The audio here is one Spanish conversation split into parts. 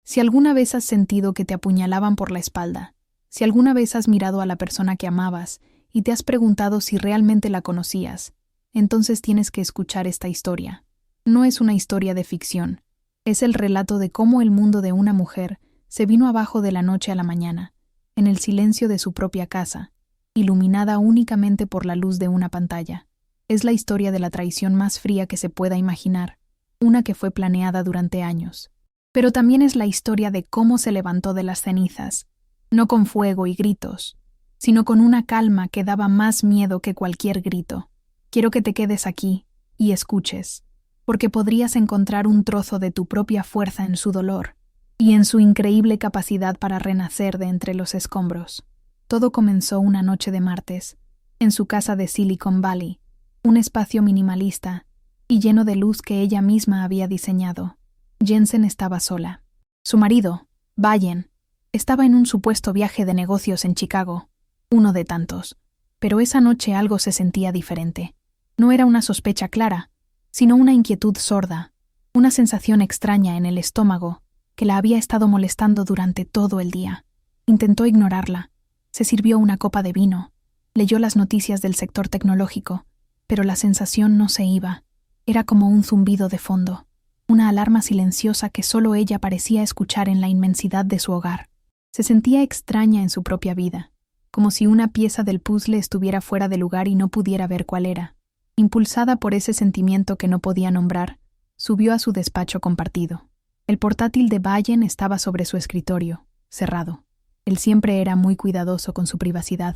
Si alguna vez has sentido que te apuñalaban por la espalda, si alguna vez has mirado a la persona que amabas y te has preguntado si realmente la conocías, entonces tienes que escuchar esta historia. No es una historia de ficción, es el relato de cómo el mundo de una mujer se vino abajo de la noche a la mañana, en el silencio de su propia casa, iluminada únicamente por la luz de una pantalla. Es la historia de la traición más fría que se pueda imaginar, una que fue planeada durante años. Pero también es la historia de cómo se levantó de las cenizas, no con fuego y gritos, sino con una calma que daba más miedo que cualquier grito. Quiero que te quedes aquí y escuches, porque podrías encontrar un trozo de tu propia fuerza en su dolor y en su increíble capacidad para renacer de entre los escombros. Todo comenzó una noche de martes, en su casa de Silicon Valley, un espacio minimalista y lleno de luz que ella misma había diseñado. Jensen estaba sola. Su marido, Bayen, estaba en un supuesto viaje de negocios en Chicago, uno de tantos, pero esa noche algo se sentía diferente. No era una sospecha clara, sino una inquietud sorda, una sensación extraña en el estómago que la había estado molestando durante todo el día. Intentó ignorarla. Se sirvió una copa de vino, leyó las noticias del sector tecnológico, pero la sensación no se iba. Era como un zumbido de fondo, una alarma silenciosa que solo ella parecía escuchar en la inmensidad de su hogar. Se sentía extraña en su propia vida, como si una pieza del puzzle estuviera fuera de lugar y no pudiera ver cuál era. Impulsada por ese sentimiento que no podía nombrar, subió a su despacho compartido. El portátil de Bayen estaba sobre su escritorio, cerrado. Él siempre era muy cuidadoso con su privacidad,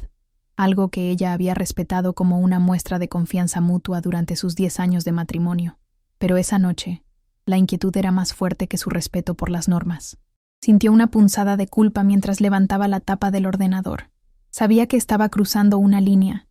algo que ella había respetado como una muestra de confianza mutua durante sus 10 años de matrimonio. Pero esa noche, la inquietud era más fuerte que su respeto por las normas. Sintió una punzada de culpa mientras levantaba la tapa del ordenador. Sabía que estaba cruzando una línea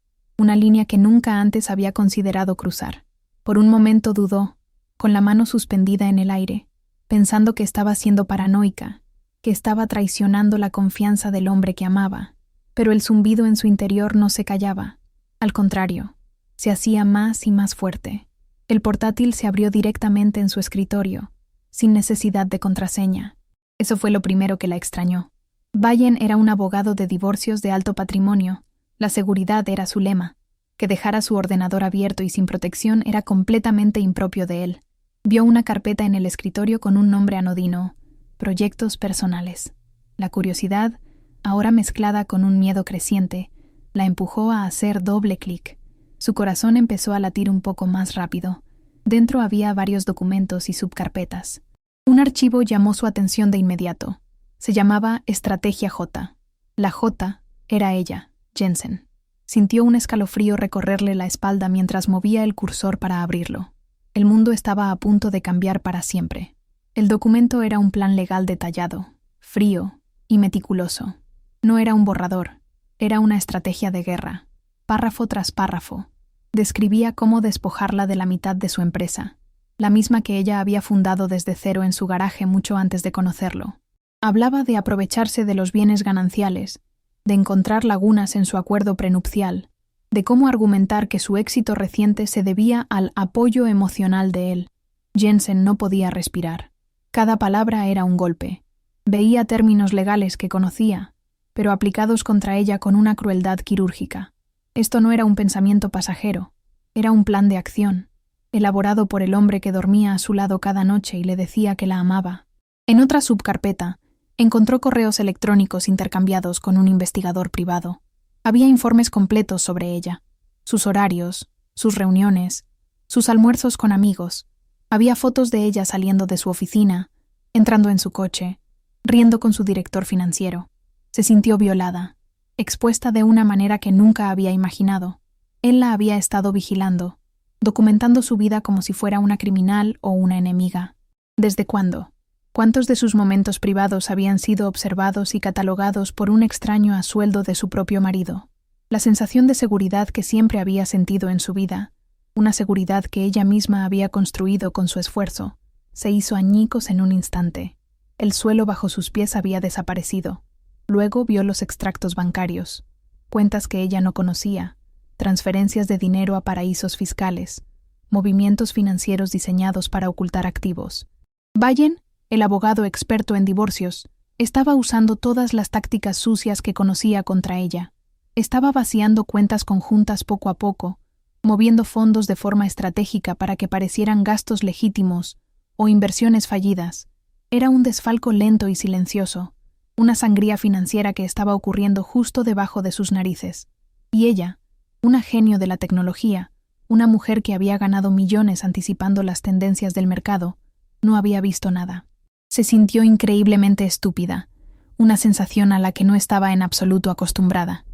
que nunca antes había considerado cruzar. Por un momento dudó, con la mano suspendida en el aire, pensando que estaba siendo paranoica, que estaba traicionando la confianza del hombre que amaba. Pero el zumbido en su interior no se callaba. Al contrario, se hacía más y más fuerte. El portátil se abrió directamente en su escritorio, sin necesidad de contraseña. Eso fue lo primero que la extrañó. Bayen era un abogado de divorcios de alto patrimonio. La seguridad era su lema. Que dejara su ordenador abierto y sin protección era completamente impropio de él. Vio una carpeta en el escritorio con un nombre anodino: Proyectos personales. La curiosidad, ahora mezclada con un miedo creciente, la empujó a hacer doble clic. Su corazón empezó a latir un poco más rápido. Dentro había varios documentos y subcarpetas. Un archivo llamó su atención de inmediato. Se llamaba Estrategia J. La J era ella, Jensen. Sintió un escalofrío recorrerle la espalda mientras movía el cursor para abrirlo. El mundo estaba a punto de cambiar para siempre. El documento era un plan legal detallado, frío y meticuloso. No era un borrador, era una estrategia de guerra. Párrafo tras párrafo, describía cómo despojarla de la mitad de su empresa, la misma que ella había fundado desde cero en su garaje mucho antes de conocerlo. Hablaba de aprovecharse de los bienes gananciales, de encontrar lagunas en su acuerdo prenupcial, de cómo argumentar que su éxito reciente se debía al apoyo emocional de él. Jensen no podía respirar. Cada palabra era un golpe. Veía términos legales que conocía, pero aplicados contra ella con una crueldad quirúrgica. Esto no era un pensamiento pasajero, era un plan de acción, elaborado por el hombre que dormía a su lado cada noche y le decía que la amaba. En otra subcarpeta, encontró correos electrónicos intercambiados con un investigador privado. Había informes completos sobre ella, sus horarios, sus reuniones, sus almuerzos con amigos. Había fotos de ella saliendo de su oficina, entrando en su coche, riendo con su director financiero. Se sintió violada, expuesta de una manera que nunca había imaginado. Él la había estado vigilando, documentando su vida como si fuera una criminal o una enemiga. ¿Desde cuándo? ¿Cuántos de sus momentos privados habían sido observados y catalogados por un extraño a sueldo de su propio marido? La sensación de seguridad que siempre había sentido en su vida, una seguridad que ella misma había construido con su esfuerzo, se hizo añicos en un instante. El suelo bajo sus pies había desaparecido. Luego vio los extractos bancarios, cuentas que ella no conocía, transferencias de dinero a paraísos fiscales, movimientos financieros diseñados para ocultar activos. Bayen el abogado experto en divorcios, estaba usando todas las tácticas sucias que conocía contra ella. Estaba vaciando cuentas conjuntas poco a poco, moviendo fondos de forma estratégica para que parecieran gastos legítimos o inversiones fallidas. Era un desfalco lento y silencioso, una sangría financiera que estaba ocurriendo justo debajo de sus narices. Y ella, una genio de la tecnología, una mujer que había ganado millones anticipando las tendencias del mercado, no había visto nada. Se sintió increíblemente estúpida, una sensación a la que no estaba en absoluto acostumbrada.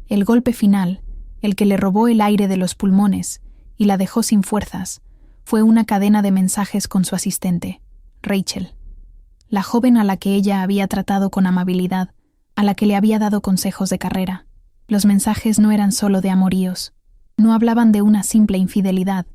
El golpe final, el que le robó el aire de los pulmones y la dejó sin fuerzas, fue una cadena de mensajes con su asistente, Rachel, la joven a la que ella había tratado con amabilidad, a la que le había dado consejos de carrera. Los mensajes no eran solo de amoríos, no hablaban de una simple infidelidad,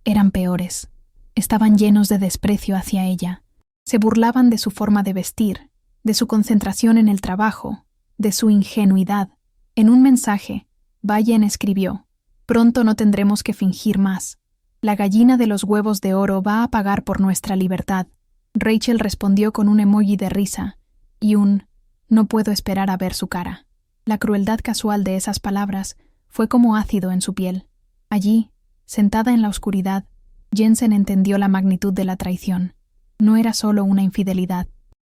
eran peores. Estaban llenos de desprecio hacia ella. Se burlaban de su forma de vestir, de su concentración en el trabajo, de su ingenuidad. En un mensaje, Vallen escribió: «Pronto no tendremos que fingir más. La gallina de los huevos de oro va a pagar por nuestra libertad». Rachel respondió con un emoji de risa y un «no puedo esperar a ver su cara». La crueldad casual de esas palabras fue como ácido en su piel. Allí, sentada en la oscuridad, Jensen entendió la magnitud de la traición. No era solo una infidelidad,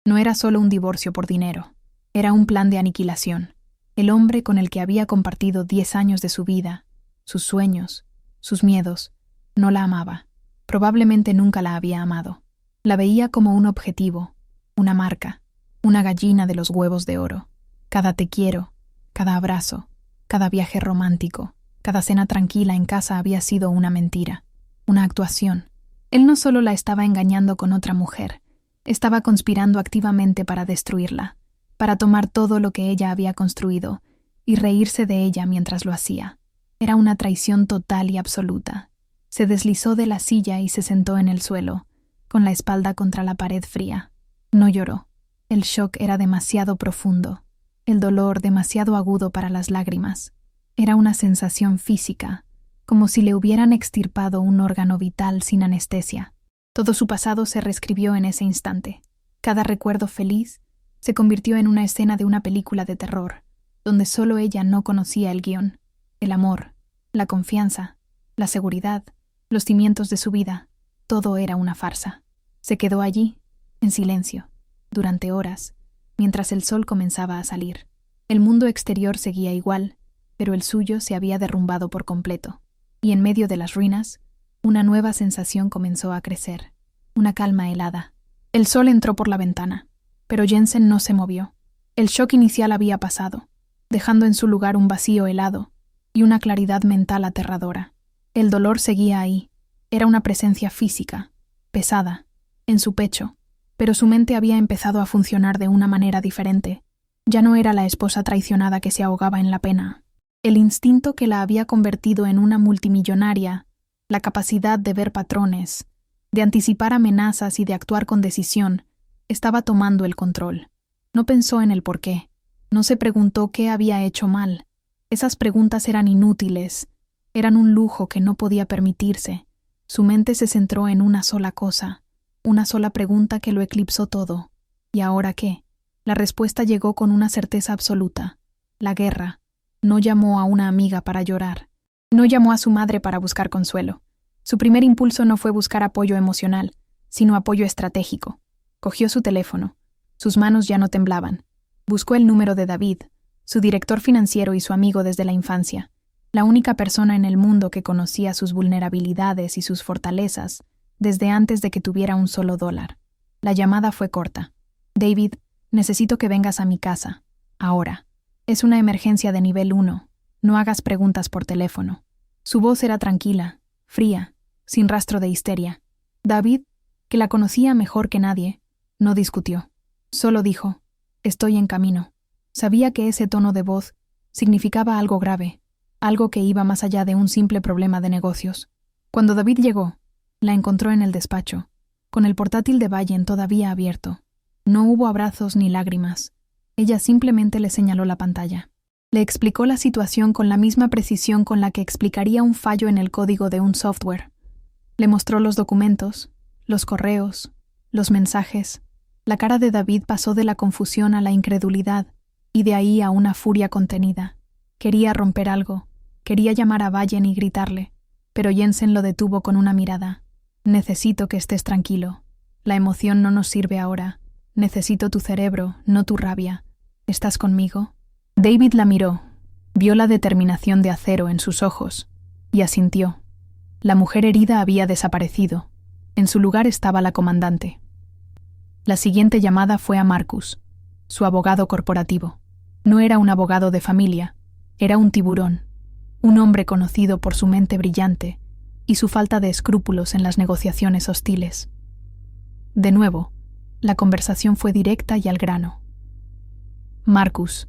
no era solo un divorcio por dinero, era un plan de aniquilación. El hombre con el que había compartido 10 años de su vida, sus sueños, sus miedos, no la amaba. Probablemente nunca la había amado. La veía como un objetivo, una marca, una gallina de los huevos de oro. Cada te quiero, cada abrazo, cada viaje romántico, cada cena tranquila en casa había sido una mentira, una actuación. Él no solo la estaba engañando con otra mujer, estaba conspirando activamente para destruirla, para tomar todo lo que ella había construido y reírse de ella mientras lo hacía. Era una traición total y absoluta. Se deslizó de la silla y se sentó en el suelo, con la espalda contra la pared fría. No lloró. El shock era demasiado profundo, el dolor demasiado agudo para las lágrimas. Era una sensación física, como si le hubieran extirpado un órgano vital sin anestesia. Todo su pasado se reescribió en ese instante. Cada recuerdo feliz se convirtió en una escena de una película de terror, donde solo ella no conocía el guión, el amor, la confianza, la seguridad, los cimientos de su vida. Todo era una farsa. Se quedó allí, en silencio, durante horas, mientras el sol comenzaba a salir. El mundo exterior seguía igual, pero el suyo se había derrumbado por completo. Y en medio de las ruinas, una nueva sensación comenzó a crecer, una calma helada. El sol entró por la ventana, pero Jensen no se movió. El shock inicial había pasado, dejando en su lugar un vacío helado y una claridad mental aterradora. El dolor seguía ahí. Era una presencia física, pesada, en su pecho, pero su mente había empezado a funcionar de una manera diferente. Ya no era la esposa traicionada que se ahogaba en la pena. El instinto que la había convertido en una multimillonaria, la capacidad de ver patrones, de anticipar amenazas y de actuar con decisión, estaba tomando el control. No pensó en el porqué. No se preguntó qué había hecho mal. Esas preguntas eran inútiles. Eran un lujo que no podía permitirse. Su mente se centró en una sola cosa, una sola pregunta que lo eclipsó todo. ¿Y ahora qué? La respuesta llegó con una certeza absoluta. La guerra. No llamó a una amiga para llorar. No llamó a su madre para buscar consuelo. Su primer impulso no fue buscar apoyo emocional, sino apoyo estratégico. Cogió su teléfono. Sus manos ya no temblaban. Buscó el número de David, su director financiero y su amigo desde la infancia. La única persona en el mundo que conocía sus vulnerabilidades y sus fortalezas desde antes de que tuviera un solo dólar. La llamada fue corta. «David, necesito que vengas a mi casa. Ahora. Es una emergencia de nivel 1. No hagas preguntas por teléfono». Su voz era tranquila, fría, sin rastro de histeria. David, que la conocía mejor que nadie, no discutió. Solo dijo: «Estoy en camino». Sabía que ese tono de voz significaba algo grave, algo que iba más allá de un simple problema de negocios. Cuando David llegó, la encontró en el despacho, con el portátil de Vallen todavía abierto. No hubo abrazos ni lágrimas. Ella simplemente le señaló la pantalla. Le explicó la situación con la misma precisión con la que explicaría un fallo en el código de un software. Le mostró los documentos, los correos, los mensajes. La cara de David pasó de la confusión a la incredulidad, y de ahí a una furia contenida. Quería romper algo, quería llamar a Vallen y gritarle, pero Jensen lo detuvo con una mirada. Necesito que estés tranquilo. La emoción no nos sirve ahora. Necesito tu cerebro, no tu rabia. ¿Estás conmigo? David la miró, vio la determinación de acero en sus ojos, y asintió. La mujer herida había desaparecido. En su lugar estaba la comandante. La siguiente llamada fue a Marcus, su abogado corporativo. No era un abogado de familia, era un tiburón, un hombre conocido por su mente brillante y su falta de escrúpulos en las negociaciones hostiles. De nuevo, la conversación fue directa y al grano. Marcus,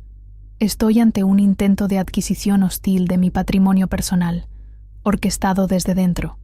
estoy ante un intento de adquisición hostil de mi patrimonio personal, orquestado desde dentro.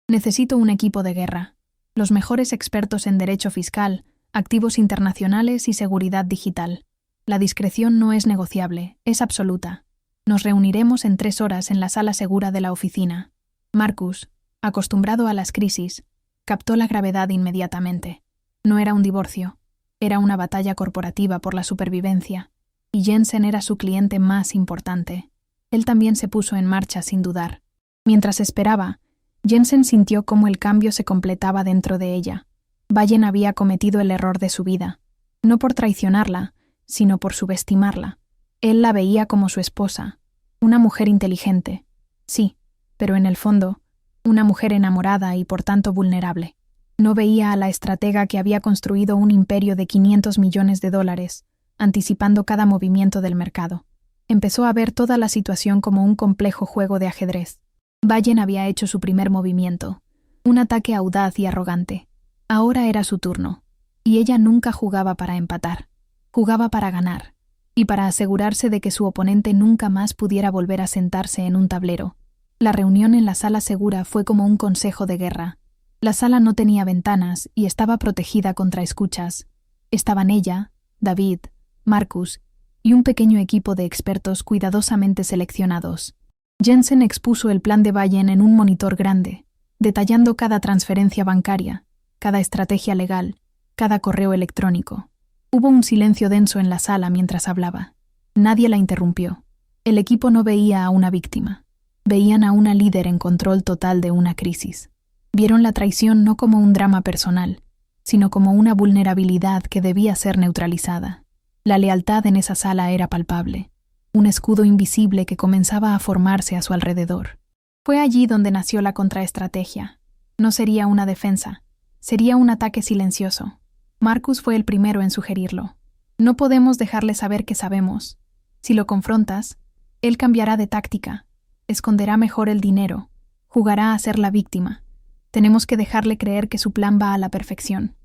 Necesito un equipo de guerra, los mejores expertos en derecho fiscal, activos internacionales y seguridad digital. La discreción no es negociable, es absoluta. Nos reuniremos en 3 horas en la sala segura de la oficina. Marcus, acostumbrado a las crisis, captó la gravedad inmediatamente. No era un divorcio, era una batalla corporativa por la supervivencia, y Jensen era su cliente más importante. Él también se puso en marcha sin dudar. Mientras esperaba, Jensen sintió cómo el cambio se completaba dentro de ella. Vallen había cometido el error de su vida, no por traicionarla, sino por subestimarla. Él la veía como su esposa, una mujer inteligente, sí, pero en el fondo, una mujer enamorada y por tanto vulnerable. No veía a la estratega que había construido un imperio de $500 millones, anticipando cada movimiento del mercado. Empezó a ver toda la situación como un complejo juego de ajedrez. Vallen había hecho su primer movimiento, un ataque audaz y arrogante. Ahora era su turno, y ella nunca jugaba para empatar, jugaba para ganar, y para asegurarse de que su oponente nunca más pudiera volver a sentarse en un tablero. La reunión en la sala segura fue como un consejo de guerra. La sala no tenía ventanas y estaba protegida contra escuchas. Estaban ella, David, Marcus y un pequeño equipo de expertos cuidadosamente seleccionados. Jensen expuso el plan de Vallen en un monitor grande, detallando cada transferencia bancaria, cada estrategia legal, cada correo electrónico. Hubo un silencio denso en la sala mientras hablaba. Nadie la interrumpió. El equipo no veía a una víctima. Veían a una líder en control total de una crisis. Vieron la traición no como un drama personal, sino como una vulnerabilidad que debía ser neutralizada. La lealtad en esa sala era palpable, un escudo invisible que comenzaba a formarse a su alrededor. Fue allí donde nació la contraestrategia. No sería una defensa, sería un ataque silencioso. Marcus fue el primero en sugerirlo. No podemos dejarle saber que sabemos. Si lo confrontas, él cambiará de táctica, esconderá mejor el dinero, jugará a ser la víctima. Tenemos que dejarle creer que su plan va a la perfección.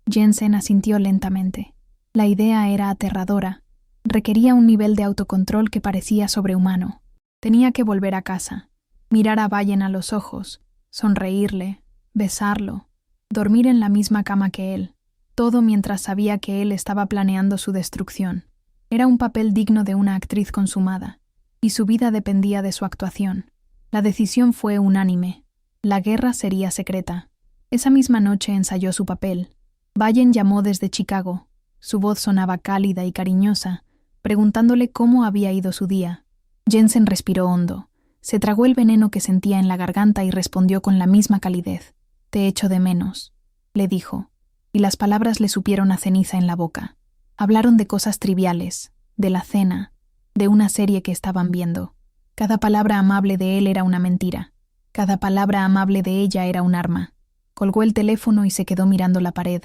Jensen asintió lentamente. La idea era aterradora. Requería un nivel de autocontrol que parecía sobrehumano. Tenía que volver a casa, mirar a Vallen a los ojos, sonreírle, besarlo, dormir en la misma cama que él. Todo mientras sabía que él estaba planeando su destrucción. Era un papel digno de una actriz consumada, y su vida dependía de su actuación. La decisión fue unánime. La guerra sería secreta. Esa misma noche ensayó su papel. Vallen llamó desde Chicago. Su voz sonaba cálida y cariñosa, preguntándole cómo había ido su día. Jensen respiró hondo. Se tragó el veneno que sentía en la garganta y respondió con la misma calidez. «Te echo de menos», le dijo, y las palabras le supieron a ceniza en la boca. Hablaron de cosas triviales, de la cena, de una serie que estaban viendo. Cada palabra amable de él era una mentira. Cada palabra amable de ella era un arma. Colgó el teléfono y se quedó mirando la pared,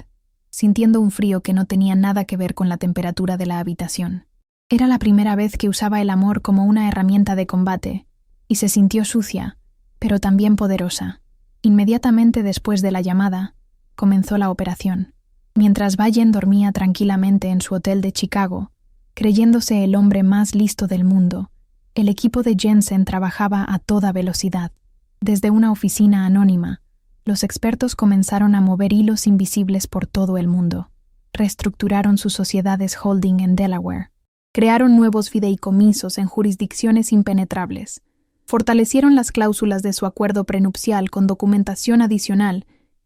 sintiendo un frío que no tenía nada que ver con la temperatura de la habitación. Era la primera vez que usaba el amor como una herramienta de combate, y se sintió sucia, pero también poderosa. Inmediatamente después de la llamada, comenzó la operación. Mientras Vallen dormía tranquilamente en su hotel de Chicago, creyéndose el hombre más listo del mundo, el equipo de Jensen trabajaba a toda velocidad. Desde una oficina anónima, los expertos comenzaron a mover hilos invisibles por todo el mundo. Reestructuraron sus sociedades holding en Delaware. Crearon nuevos fideicomisos en jurisdicciones impenetrables. Fortalecieron las cláusulas de su acuerdo prenupcial con documentación adicional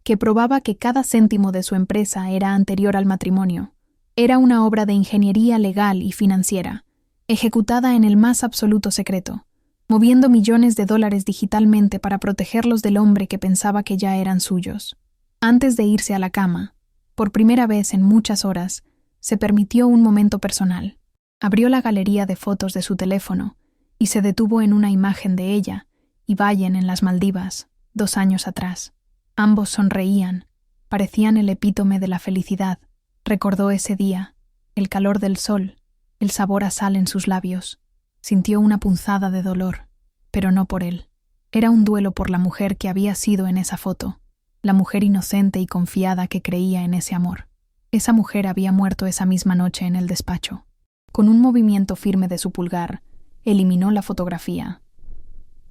que probaba que cada céntimo de su empresa era anterior al matrimonio. Era una obra de ingeniería legal y financiera, ejecutada en el más absoluto secreto, moviendo millones de dólares digitalmente para protegerlos del hombre que pensaba que ya eran suyos. Antes de irse a la cama, por primera vez en muchas horas, se permitió un momento personal. Abrió la galería de fotos de su teléfono y se detuvo en una imagen de ella y Vallen en las Maldivas, 2 años atrás. Ambos sonreían, parecían el epítome de la felicidad. Recordó ese día, el calor del sol, el sabor a sal en sus labios. Sintió una punzada de dolor, pero no por él. Era un duelo por la mujer que había sido en esa foto, la mujer inocente y confiada que creía en ese amor. Esa mujer había muerto esa misma noche en el despacho. Con un movimiento firme de su pulgar, eliminó la fotografía.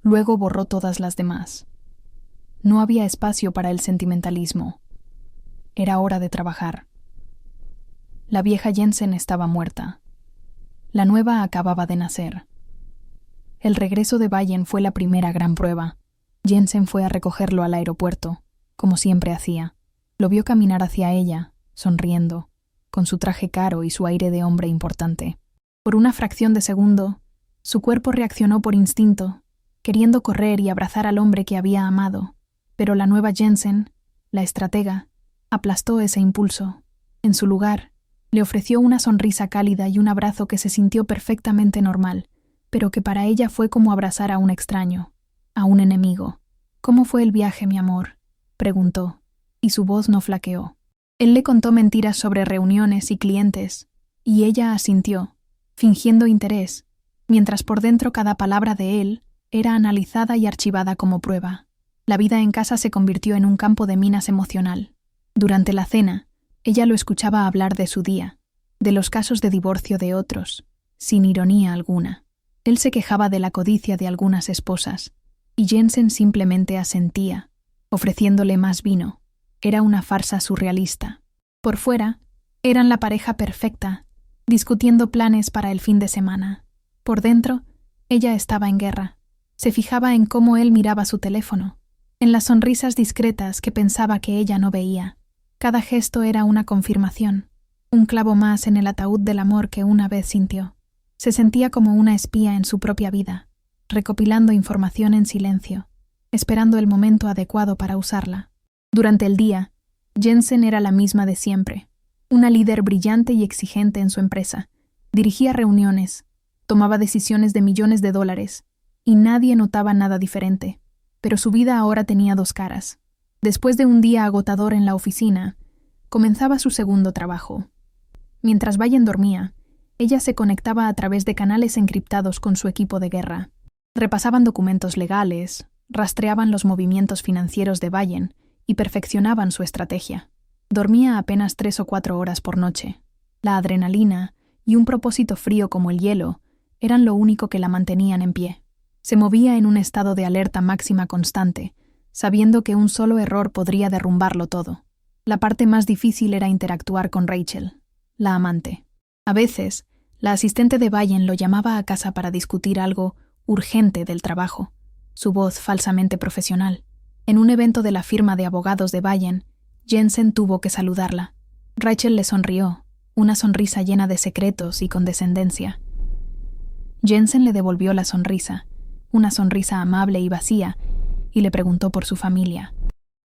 Luego borró todas las demás. No había espacio para el sentimentalismo. Era hora de trabajar. La vieja Jensen estaba muerta. La nueva acababa de nacer. El regreso de Vallen fue la primera gran prueba. Jensen fue a recogerlo al aeropuerto, como siempre hacía. Lo vio caminar hacia ella, sonriendo, con su traje caro y su aire de hombre importante. Por una fracción de segundo, su cuerpo reaccionó por instinto, queriendo correr y abrazar al hombre que había amado, pero la nueva Jensen, la estratega, aplastó ese impulso. En su lugar, le ofreció una sonrisa cálida y un abrazo que se sintió perfectamente normal, pero que para ella fue como abrazar a un extraño, a un enemigo. «¿Cómo fue el viaje, mi amor?», preguntó, y su voz no flaqueó. Él le contó mentiras sobre reuniones y clientes, y ella asintió, fingiendo interés, mientras por dentro cada palabra de él era analizada y archivada como prueba. La vida en casa se convirtió en un campo de minas emocional. Durante la cena, ella lo escuchaba hablar de su día, de los casos de divorcio de otros, sin ironía alguna. Él se quejaba de la codicia de algunas esposas, y Jensen simplemente asentía, ofreciéndole más vino. Era una farsa surrealista. Por fuera, eran la pareja perfecta, discutiendo planes para el fin de semana. Por dentro, ella estaba en guerra. Se fijaba en cómo él miraba su teléfono, en las sonrisas discretas que pensaba que ella no veía. Cada gesto era una confirmación, un clavo más en el ataúd del amor que una vez sintió. Se sentía como una espía en su propia vida, recopilando información en silencio, esperando el momento adecuado para usarla. Durante el día, Jensen era la misma de siempre, una líder brillante y exigente en su empresa. Dirigía reuniones, tomaba decisiones de millones de dólares, y nadie notaba nada diferente. Pero su vida ahora tenía 2 caras. Después de un día agotador en la oficina, comenzaba su segundo trabajo. Mientras Vallen dormía, ella se conectaba a través de canales encriptados con su equipo de guerra. Repasaban documentos legales, rastreaban los movimientos financieros de Vallen y perfeccionaban su estrategia. Dormía apenas 3 o 4 horas por noche. La adrenalina y un propósito frío como el hielo eran lo único que la mantenían en pie. Se movía en un estado de alerta máxima constante, sabiendo que un solo error podría derrumbarlo todo. La parte más difícil era interactuar con Rachel, la amante. A veces, la asistente de Vallen lo llamaba a casa para discutir algo urgente del trabajo, su voz falsamente profesional. En un evento de la firma de abogados de Vallen, Jensen tuvo que saludarla. Rachel le sonrió, una sonrisa llena de secretos y condescendencia. Jensen le devolvió la sonrisa, una sonrisa amable y vacía, y le preguntó por su familia.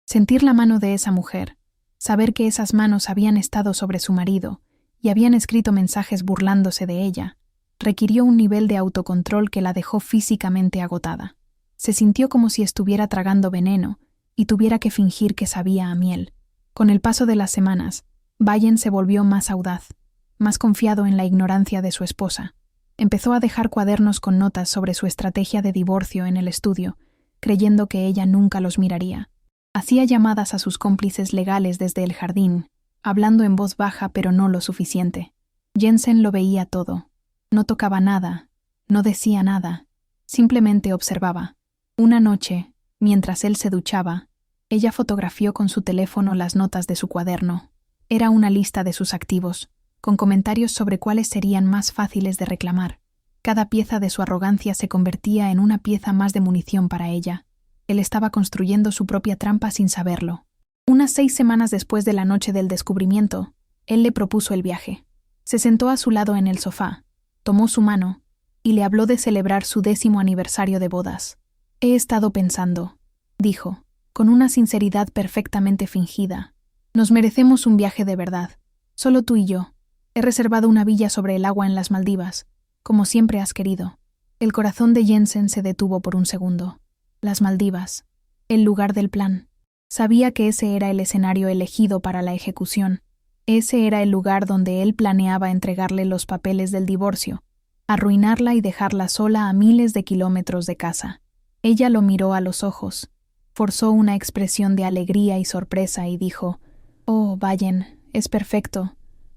Sentir la mano de esa mujer, saber que esas manos habían estado sobre su marido y habían escrito mensajes burlándose de ella, requirió un nivel de autocontrol que la dejó físicamente agotada. Se sintió como si estuviera tragando veneno y tuviera que fingir que sabía a miel. Con el paso de las semanas, Vallen se volvió más audaz, más confiado en la ignorancia de su esposa. Empezó a dejar cuadernos con notas sobre su estrategia de divorcio en el estudio, creyendo que ella nunca los miraría. Hacía llamadas a sus cómplices legales desde el jardín, hablando en voz baja pero no lo suficiente. Jensen lo veía todo. No tocaba nada, no decía nada, simplemente observaba. Una noche, mientras él se duchaba, ella fotografió con su teléfono las notas de su cuaderno. Era una lista de sus activos, con comentarios sobre cuáles serían más fáciles de reclamar. Cada pieza de su arrogancia se convertía en una pieza más de munición para ella. Él estaba construyendo su propia trampa sin saberlo. Unas 6 semanas después de la noche del descubrimiento, él le propuso el viaje. Se sentó a su lado en el sofá, tomó su mano y le habló de celebrar su 10º aniversario de bodas. He estado pensando, dijo, con una sinceridad perfectamente fingida. Nos merecemos un viaje de verdad, solo tú y yo. He reservado una villa sobre el agua en las Maldivas, como siempre has querido. El corazón de Jensen se detuvo por un segundo. Las Maldivas, el lugar del plan. Sabía que ese era el escenario elegido para la ejecución. Ese era el lugar donde él planeaba entregarle los papeles del divorcio, arruinarla y dejarla sola a miles de kilómetros de casa. Ella lo miró a los ojos, forzó una expresión de alegría y sorpresa y dijo: «Oh, Vayen, es perfecto.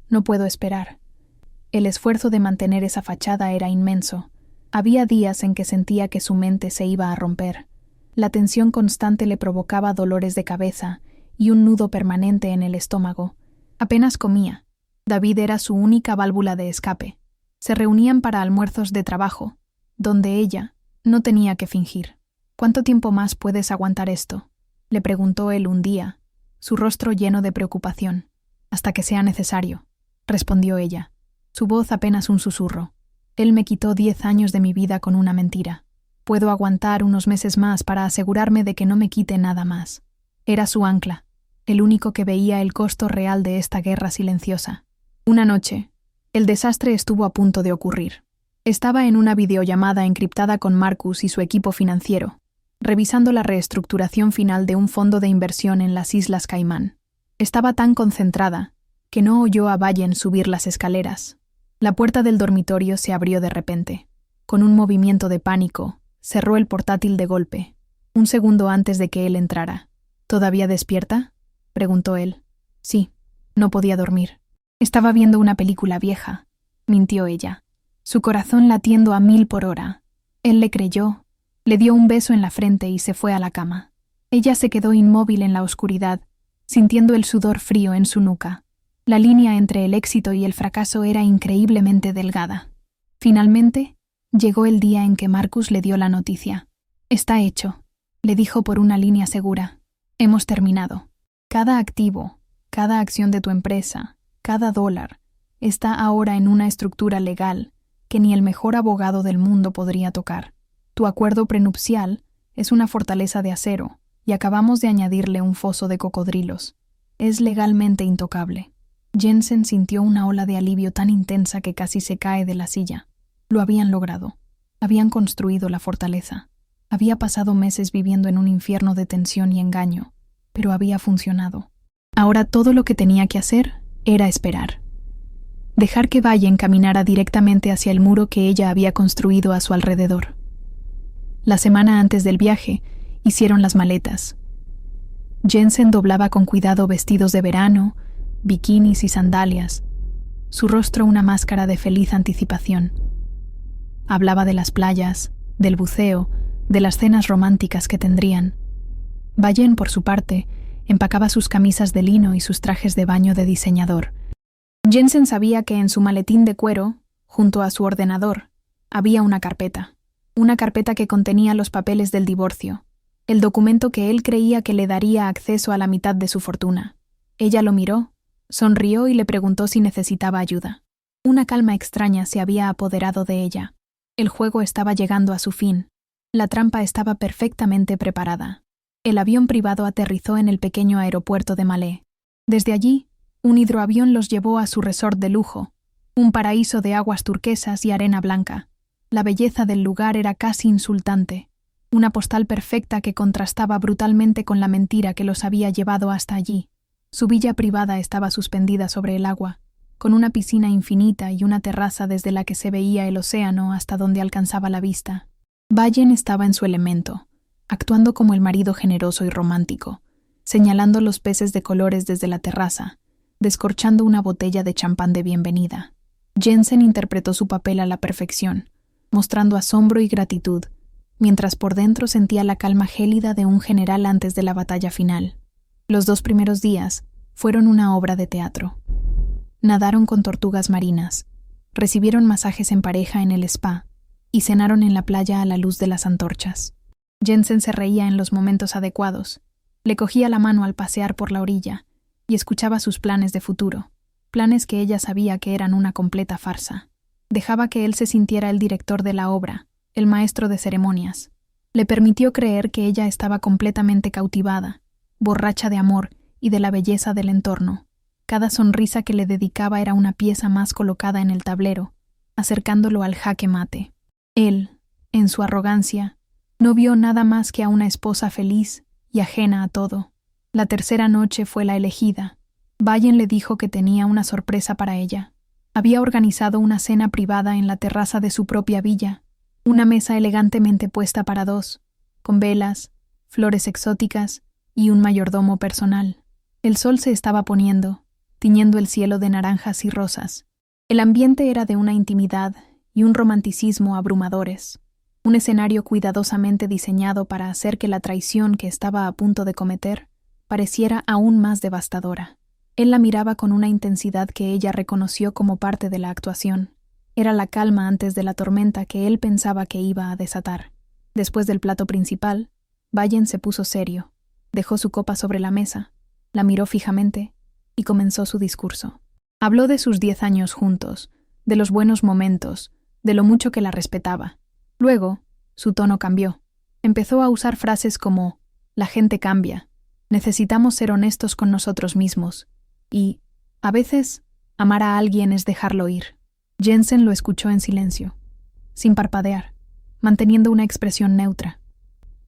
No puedo esperar». El esfuerzo de mantener esa fachada era inmenso. Había días en que sentía que su mente se iba a romper. La tensión constante le provocaba dolores de cabeza y un nudo permanente en el estómago. Apenas comía. David era su única válvula de escape. Se reunían para almuerzos de trabajo, donde ella no tenía que fingir. «¿Cuánto tiempo más puedes aguantar esto?», le preguntó él un día, su rostro lleno de preocupación. «Hasta que sea necesario», respondió ella, su voz apenas un susurro. «Él me quitó 10 años de mi vida con una mentira. Puedo aguantar unos meses más para asegurarme de que no me quite nada más». Era su ancla, el único que veía el costo real de esta guerra silenciosa. Una noche, el desastre estuvo a punto de ocurrir. Estaba en una videollamada encriptada con Marcus y su equipo financiero, revisando la reestructuración final de un fondo de inversión en las Islas Caimán. Estaba tan concentrada que no oyó a Vayen subir las escaleras. La puerta del dormitorio se abrió de repente. Con un movimiento de pánico, cerró el portátil de golpe, un segundo antes de que él entrara. «¿Todavía despierta?», preguntó él. «Sí, no podía dormir. Estaba viendo una película vieja», mintió ella, su corazón latiendo a 1000 por hora. Él le creyó, le dio un beso en la frente y se fue a la cama. Ella se quedó inmóvil en la oscuridad, sintiendo el sudor frío en su nuca. La línea entre el éxito y el fracaso era increíblemente delgada. Finalmente, llegó el día en que Marcus le dio la noticia. «Está hecho», le dijo por una línea segura. «Hemos terminado. Cada activo, cada acción de tu empresa, cada dólar, está ahora en una estructura legal que ni el mejor abogado del mundo podría tocar. Tu acuerdo prenupcial es una fortaleza de acero y acabamos de añadirle un foso de cocodrilos. Es legalmente intocable». Jensen sintió una ola de alivio tan intensa que casi se cae de la silla. Lo habían logrado. Habían construido la fortaleza. Había pasado meses viviendo en un infierno de tensión y engaño, pero había funcionado. Ahora todo lo que tenía que hacer era esperar. Dejar que Vayen caminara directamente hacia el muro que ella había construido a su alrededor. La semana antes del viaje, hicieron las maletas. Jensen doblaba con cuidado vestidos de verano, bikinis y sandalias, su rostro una máscara de feliz anticipación. Hablaba de las playas, del buceo, de las cenas románticas que tendrían. Vayen, por su parte, empacaba sus camisas de lino y sus trajes de baño de diseñador. Jensen sabía que en su maletín de cuero, junto a su ordenador, había una carpeta que contenía los papeles del divorcio, el documento que él creía que le daría acceso a la mitad de su fortuna. Ella lo miró, sonrió y le preguntó si necesitaba ayuda. Una calma extraña se había apoderado de ella. El juego estaba llegando a su fin. La trampa estaba perfectamente preparada. El avión privado aterrizó en el pequeño aeropuerto de Malé. Desde allí, un hidroavión los llevó a su resort de lujo, un paraíso de aguas turquesas y arena blanca. La belleza del lugar era casi insultante, una postal perfecta que contrastaba brutalmente con la mentira que los había llevado hasta allí. Su villa privada estaba suspendida sobre el agua, con una piscina infinita y una terraza desde la que se veía el océano hasta donde alcanzaba la vista. Vayen estaba en su elemento, actuando como el marido generoso y romántico, señalando los peces de colores desde la terraza, descorchando una botella de champán de bienvenida. Jensen interpretó su papel a la perfección, mostrando asombro y gratitud, mientras por dentro sentía la calma gélida de un general antes de la batalla final. Los 2 primeros días fueron una obra de teatro. Nadaron con tortugas marinas, recibieron masajes en pareja en el spa y cenaron en la playa a la luz de las antorchas. Jensen se reía en los momentos adecuados, Le cogía la mano al pasear por la orilla y escuchaba sus planes de futuro, planes que ella sabía que eran una completa farsa. Dejaba que él se sintiera el director de la obra, el maestro de ceremonias. Le permitió creer que ella estaba completamente cautivada, borracha de amor y de la belleza del entorno. Cada sonrisa que le dedicaba era una pieza más colocada en el tablero, acercándolo al jaque mate. Él, en su arrogancia, no vio nada más que a una esposa feliz y ajena a todo. La tercera noche fue la elegida. Vallen le dijo que tenía una sorpresa para ella. Había organizado una cena privada en la terraza de su propia villa, una mesa elegantemente puesta para dos, con velas, flores exóticas y un mayordomo personal. El sol se estaba poniendo, tiñendo el cielo de naranjas y rosas. El ambiente era de una intimidad y un romanticismo abrumadores, un escenario cuidadosamente diseñado para hacer que la traición que estaba a punto de cometer pareciera aún más devastadora. Él la miraba con una intensidad que ella reconoció como parte de la actuación. Era la calma antes de la tormenta que él pensaba que iba a desatar. Después del plato principal, Vallen se puso serio, dejó su copa sobre la mesa, la miró fijamente y comenzó su discurso. Habló de sus 10 años juntos, de los buenos momentos, de lo mucho que la respetaba. Luego, su tono cambió. Empezó a usar frases como «la gente cambia», «necesitamos ser honestos con nosotros mismos» y «a veces, amar a alguien es dejarlo ir». Jensen lo escuchó en silencio, sin parpadear, manteniendo una expresión neutra.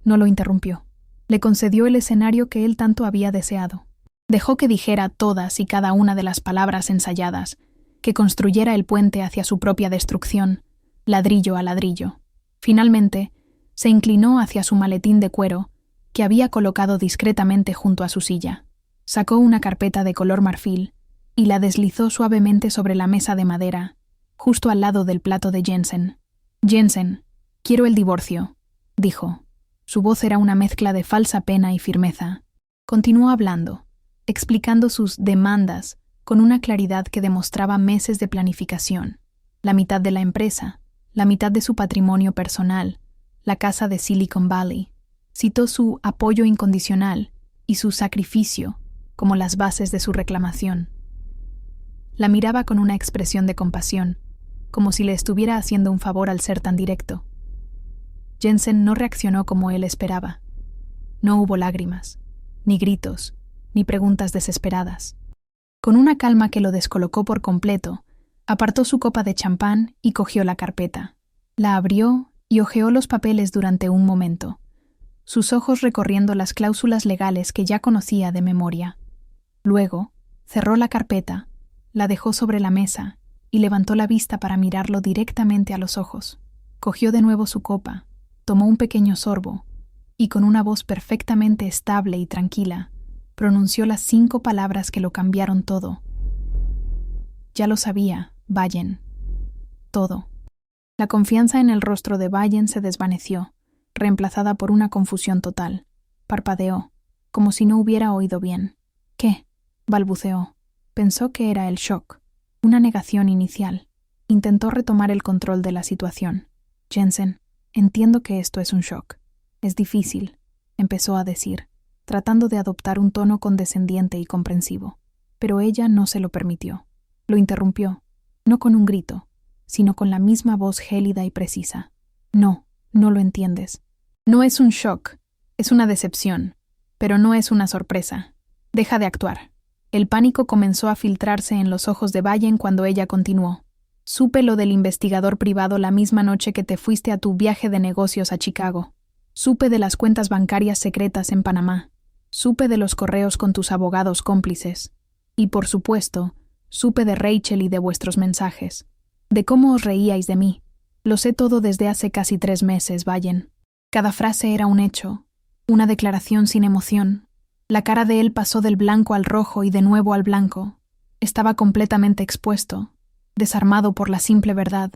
No lo interrumpió. Le concedió el escenario que él tanto había deseado. Dejó que dijera todas y cada una de las palabras ensayadas, que construyera el puente hacia su propia destrucción, ladrillo a ladrillo. Finalmente, se inclinó hacia su maletín de cuero, que había colocado discretamente junto a su silla. Sacó una carpeta de color marfil y la deslizó suavemente sobre la mesa de madera, justo al lado del plato de Jensen. «Jensen, quiero el divorcio», dijo. Su voz era una mezcla de falsa pena y firmeza. Continuó hablando, explicando sus demandas con una claridad que demostraba meses de planificación. La mitad de la empresa, la mitad de su patrimonio personal, la casa de Silicon Valley. Citó su apoyo incondicional y su sacrificio como las bases de su reclamación. La miraba con una expresión de compasión, como si le estuviera haciendo un favor al ser tan directo. Jensen no reaccionó como él esperaba. No hubo lágrimas, ni gritos, ni preguntas desesperadas. Con una calma que lo descolocó por completo, apartó su copa de champán y cogió la carpeta. La abrió y hojeó los papeles durante un momento, sus ojos recorriendo las cláusulas legales que ya conocía de memoria. Luego, cerró la carpeta, la dejó sobre la mesa y levantó la vista para mirarlo directamente a los ojos. Cogió de nuevo su copa, tomó un pequeño sorbo y con una voz perfectamente estable y tranquila, pronunció las 5 palabras que lo cambiaron todo. Ya lo sabía, Vallen. Todo. La confianza en el rostro de Vallen se desvaneció, reemplazada por una confusión total. Parpadeó, como si no hubiera oído bien. «¿Qué?», balbuceó. Pensó que era el shock, una negación inicial. Intentó retomar el control de la situación. «Jensen, entiendo que esto es un shock. Es difícil», empezó a decir, tratando de adoptar un tono condescendiente y comprensivo. Pero ella no se lo permitió. Lo interrumpió, no con un grito, sino con la misma voz gélida y precisa. «No, no lo entiendes. No es un shock, es una decepción, pero no es una sorpresa. Deja de actuar». El pánico comenzó a filtrarse en los ojos de Vallen cuando ella continuó. «Supe lo del investigador privado la misma noche que te fuiste a tu viaje de negocios a Chicago. Supe de las cuentas bancarias secretas en Panamá. Supe de los correos con tus abogados cómplices. Y, por supuesto, supe de Rachel y de vuestros mensajes. De cómo os reíais de mí. Lo sé todo desde hace casi 3 meses, Vallen». Cada frase era un hecho, una declaración sin emoción. La cara de él pasó del blanco al rojo y de nuevo al blanco. Estaba completamente expuesto, desarmado por la simple verdad.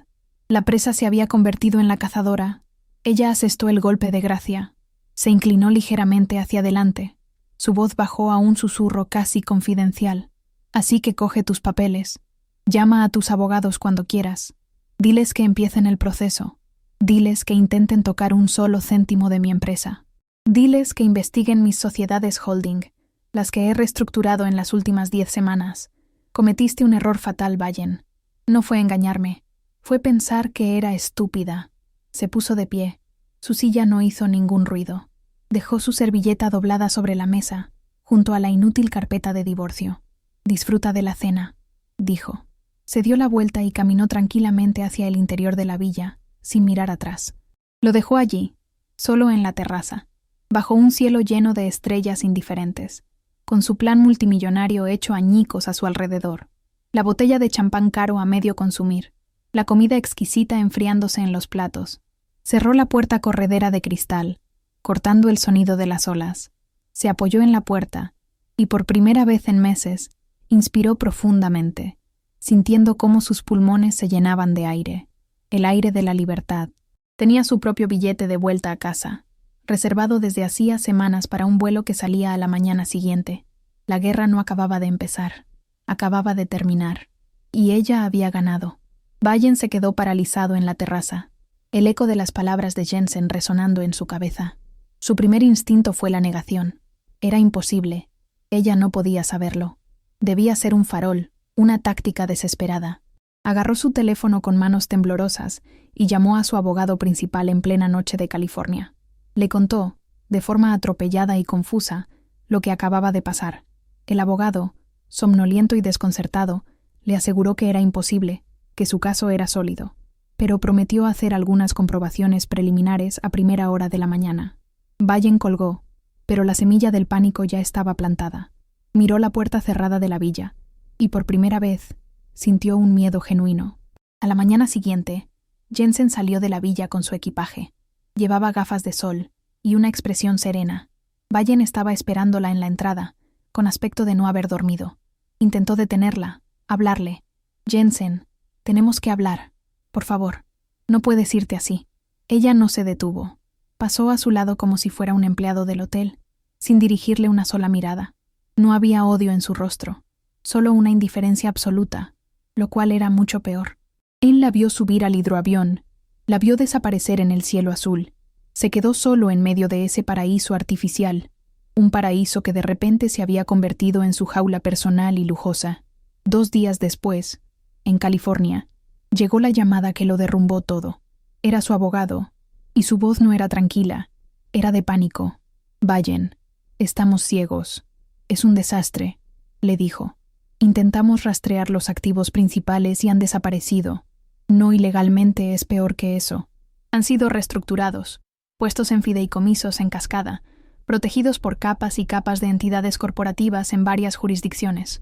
La presa se había convertido en la cazadora. Ella asestó el golpe de gracia. Se inclinó ligeramente hacia adelante. Su voz bajó a un susurro casi confidencial. «Así que coge tus papeles. Llama a tus abogados cuando quieras. Diles que empiecen el proceso. Diles que intenten tocar un solo céntimo de mi empresa. Diles que investiguen mis sociedades holding, las que he reestructurado en las últimas 10 semanas. Cometiste un error fatal, Vallen. No fue engañarme, fue pensar que era estúpida. Se puso de pie. Su silla no hizo ningún ruido. Dejó su servilleta doblada sobre la mesa, junto a la inútil carpeta de divorcio. «Disfruta de la cena», dijo. Se dio la vuelta y caminó tranquilamente hacia el interior de la villa, sin mirar atrás. Lo dejó allí, solo en la terraza, bajo un cielo lleno de estrellas indiferentes, con su plan multimillonario hecho añicos a su alrededor, la botella de champán caro a medio consumir, la comida exquisita enfriándose en los platos. Cerró la puerta corredera de cristal, cortando el sonido de las olas. Se apoyó en la puerta y, por primera vez en meses, inspiró profundamente, sintiendo cómo sus pulmones se llenaban de aire, el aire de la libertad. Tenía su propio billete de vuelta a casa, reservado desde hacía semanas para un vuelo que salía a la mañana siguiente. La guerra no acababa de empezar, acababa de terminar, y ella había ganado. Vallen se quedó paralizado en la terraza, el eco de las palabras de Jensen resonando en su cabeza. Su primer instinto fue la negación. Era imposible. Ella no podía saberlo. Debía ser un farol, una táctica desesperada. Agarró su teléfono con manos temblorosas y llamó a su abogado principal en plena noche de California. Le contó, de forma atropellada y confusa, lo que acababa de pasar. El abogado, somnoliento y desconcertado, le aseguró que era imposible, que su caso era sólido, pero prometió hacer algunas comprobaciones preliminares a primera hora de la mañana. Vallen colgó, pero la semilla del pánico ya estaba plantada. Miró la puerta cerrada de la villa, y por primera vez sintió un miedo genuino. A la mañana siguiente, Jensen salió de la villa con su equipaje. Llevaba gafas de sol y una expresión serena. Vallen estaba esperándola en la entrada, con aspecto de no haber dormido. Intentó detenerla, hablarle. «Jensen, tenemos que hablar. Por favor, no puedes irte así». Ella no se detuvo. Pasó a su lado como si fuera un empleado del hotel, sin dirigirle una sola mirada. No había odio en su rostro, solo una indiferencia absoluta, lo cual era mucho peor. Él la vio subir al hidroavión, la vio desaparecer en el cielo azul. Se quedó solo en medio de ese paraíso artificial, un paraíso que de repente se había convertido en su jaula personal y lujosa. 2 días después, en California, llegó la llamada que lo derrumbó todo. Era su abogado, y su voz no era tranquila, era de pánico. «Vallen, estamos ciegos. Es un desastre», le dijo. «Intentamos rastrear los activos principales y han desaparecido. No ilegalmente, es peor que eso. Han sido reestructurados, puestos en fideicomisos en cascada, protegidos por capas y capas de entidades corporativas en varias jurisdicciones.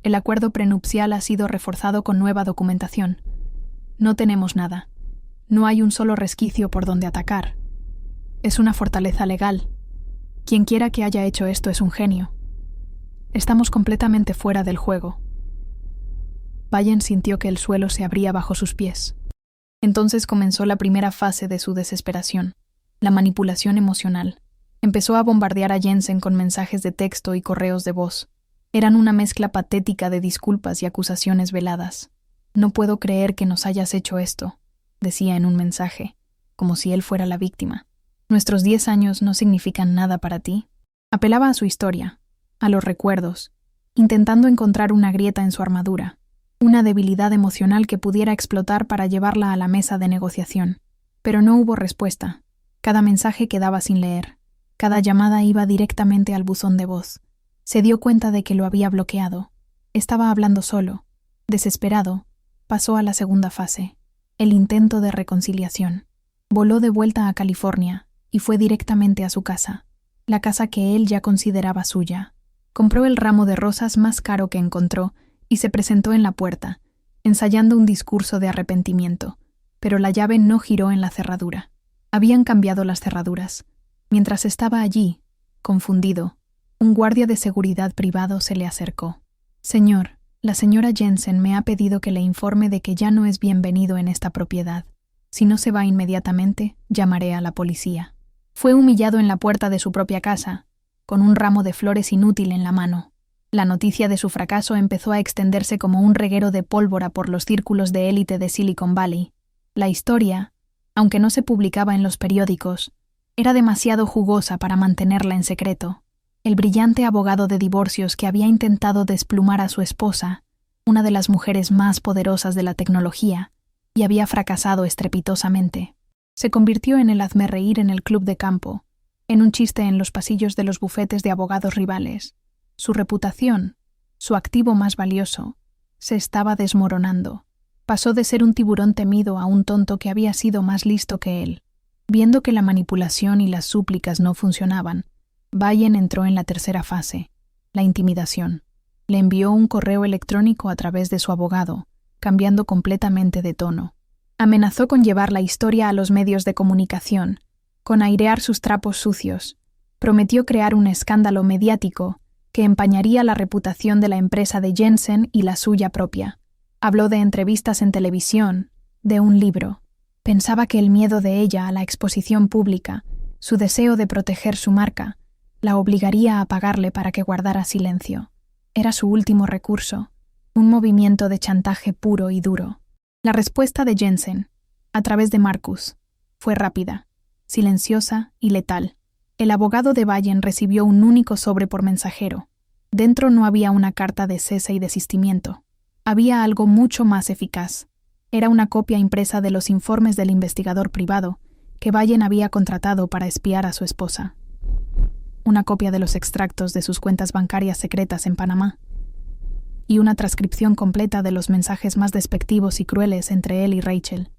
El acuerdo prenupcial ha sido reforzado con nueva documentación. No tenemos nada. No hay un solo resquicio por donde atacar. Es una fortaleza legal. Quien quiera que haya hecho esto es un genio. Estamos completamente fuera del juego». Vallen sintió que el suelo se abría bajo sus pies. Entonces comenzó la primera fase de su desesperación, la manipulación emocional. Empezó a bombardear a Jensen con mensajes de texto y correos de voz. Eran una mezcla patética de disculpas y acusaciones veladas. «No puedo creer que nos hayas hecho esto», decía en un mensaje, como si él fuera la víctima. «¿Nuestros 10 años no significan nada para ti?». Apelaba a su historia, a los recuerdos, intentando encontrar una grieta en su armadura, una debilidad emocional que pudiera explotar para llevarla a la mesa de negociación. Pero no hubo respuesta. Cada mensaje quedaba sin leer. Cada llamada iba directamente al buzón de voz. Se dio cuenta de que lo había bloqueado. Estaba hablando solo. Desesperado, pasó a la segunda fase, el intento de reconciliación. Voló de vuelta a California y fue directamente a su casa, la casa que él ya consideraba suya. Compró el ramo de rosas más caro que encontró y se presentó en la puerta, ensayando un discurso de arrepentimiento, pero la llave no giró en la cerradura. Habían cambiado las cerraduras. Mientras estaba allí, confundido, un guardia de seguridad privado se le acercó. «Señor, la señora Jensen me ha pedido que le informe de que ya no es bienvenido en esta propiedad. Si no se va inmediatamente, llamaré a la policía». Fue humillado en la puerta de su propia casa, con un ramo de flores inútil en la mano. La noticia de su fracaso empezó a extenderse como un reguero de pólvora por los círculos de élite de Silicon Valley. La historia, aunque no se publicaba en los periódicos, Era demasiado jugosa para mantenerla en secreto. El brillante abogado de divorcios que había intentado desplumar a su esposa, una de las mujeres más poderosas de la tecnología, y había fracasado estrepitosamente. Se convirtió en el hazmerreír en el club de campo, en un chiste en los pasillos de los bufetes de abogados rivales. Su reputación, su activo más valioso, se estaba desmoronando. Pasó de ser un tiburón temido a un tonto que había sido más listo que él. Viendo que la manipulación y las súplicas no funcionaban, Bayen entró en la tercera fase, la intimidación. Le envió un correo electrónico a través de su abogado, cambiando completamente de tono. Amenazó con llevar la historia a los medios de comunicación, con airear sus trapos sucios. Prometió crear un escándalo mediático que empañaría la reputación de la empresa de Jensen y la suya propia. Habló de entrevistas en televisión, de un libro. Pensaba que el miedo de ella a la exposición pública, su deseo de proteger su marca, la obligaría a pagarle para que guardara silencio. Era su último recurso, un movimiento de chantaje puro y duro. La respuesta de Jensen, a través de Marcus, fue rápida, silenciosa y letal. El abogado de Bayen recibió un único sobre por mensajero. Dentro no había una carta de cese y desistimiento. Había algo mucho más eficaz. Era una copia impresa de los informes del investigador privado que Bayen había contratado para espiar a su esposa. Una copia de los extractos de sus cuentas bancarias secretas en Panamá. Y una transcripción completa de los mensajes más despectivos y crueles entre él y Rachel.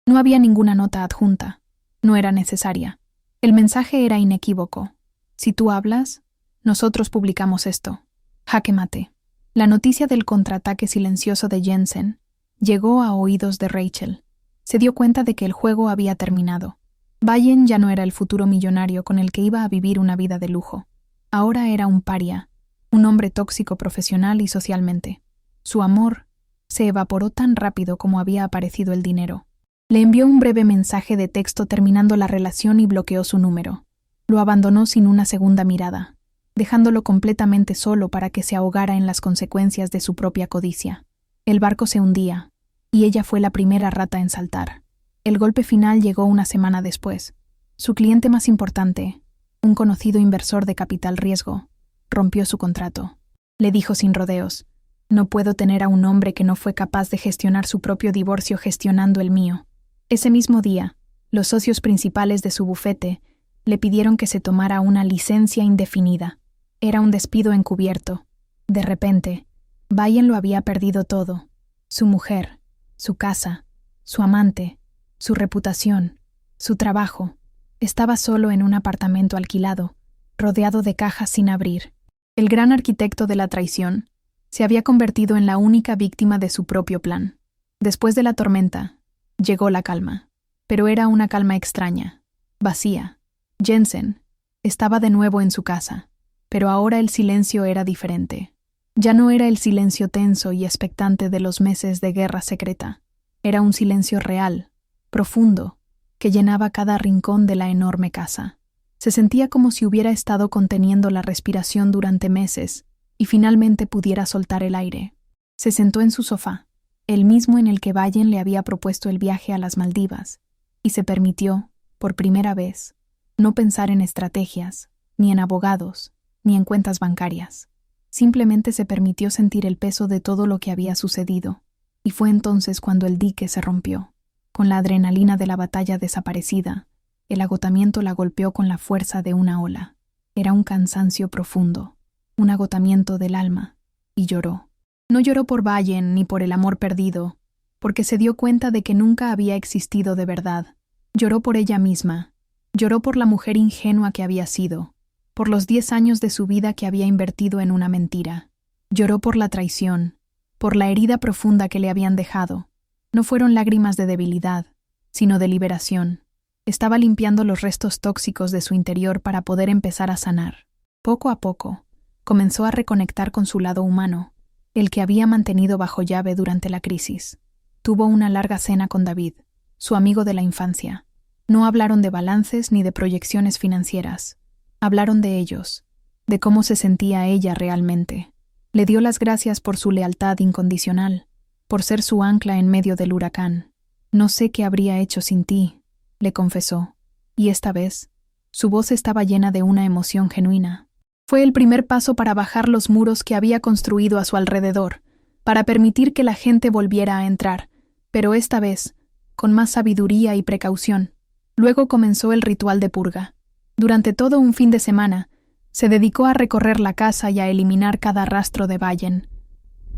No había ninguna nota adjunta. No era necesaria. El mensaje era inequívoco. Si tú hablas, nosotros publicamos esto. Jaque mate. La noticia del contraataque silencioso de Jensen llegó a oídos de Rachel. Se dio cuenta de que el juego había terminado. Bayen ya no era el futuro millonario con el que iba a vivir una vida de lujo. Ahora era un paria, un hombre tóxico profesional y socialmente. Su amor se evaporó tan rápido como había aparecido el dinero. Le envió un breve mensaje de texto terminando la relación y bloqueó su número. Lo abandonó sin una segunda mirada, dejándolo completamente solo para que se ahogara en las consecuencias de su propia codicia. El barco se hundía, y ella fue la primera rata en saltar. El golpe final llegó una semana después. Su cliente más importante, un conocido inversor de capital riesgo, rompió su contrato. Le dijo sin rodeos: «No puedo tener a un hombre que no fue capaz de gestionar su propio divorcio gestionando el mío». Ese mismo día, los socios principales de su bufete le pidieron que se tomara una licencia indefinida. Era un despido encubierto. De repente, Bayen lo había perdido todo: su mujer, su casa, su amante, su reputación, su trabajo. Estaba solo en un apartamento alquilado, rodeado de cajas sin abrir. El gran arquitecto de la traición se había convertido en la única víctima de su propio plan. Después de la tormenta, llegó la calma. Pero era una calma extraña, vacía. Jensen estaba de nuevo en su casa, pero ahora el silencio era diferente. Ya no era el silencio tenso y expectante de los meses de guerra secreta. Era un silencio real, profundo, que llenaba cada rincón de la enorme casa. Se sentía como si hubiera estado conteniendo la respiración durante meses y finalmente pudiera soltar el aire. Se sentó en su sofá, el mismo en el que Bayen le había propuesto el viaje a las Maldivas, y se permitió, por primera vez, no pensar en estrategias, ni en abogados, ni en cuentas bancarias. Simplemente se permitió sentir el peso de todo lo que había sucedido, y fue entonces cuando el dique se rompió. Con la adrenalina de la batalla desaparecida, el agotamiento la golpeó con la fuerza de una ola. Era un cansancio profundo, un agotamiento del alma, y lloró. No lloró por Bayen ni por el amor perdido, porque se dio cuenta de que nunca había existido de verdad. Lloró por ella misma, lloró por la mujer ingenua que había sido, por los 10 años de su vida que había invertido en una mentira. Lloró por la traición, por la herida profunda que le habían dejado. No fueron lágrimas de debilidad, sino de liberación. Estaba limpiando los restos tóxicos de su interior para poder empezar a sanar. Poco a poco, comenzó a reconectar con su lado humano, el que había mantenido bajo llave durante la crisis. Tuvo una larga cena con David, su amigo de la infancia. No hablaron de balances ni de proyecciones financieras. Hablaron de ellos, de cómo se sentía ella realmente. Le dio las gracias por su lealtad incondicional, por ser su ancla en medio del huracán. «No sé qué habría hecho sin ti», le confesó, y esta vez Su voz estaba llena de una emoción genuina. Fue el primer paso para bajar los muros que había construido a su alrededor, para permitir que la gente volviera a entrar, pero esta vez, con más sabiduría y precaución. Luego comenzó el ritual de purga. Durante todo un fin de semana, se dedicó a recorrer la casa y a eliminar cada rastro de Vallen.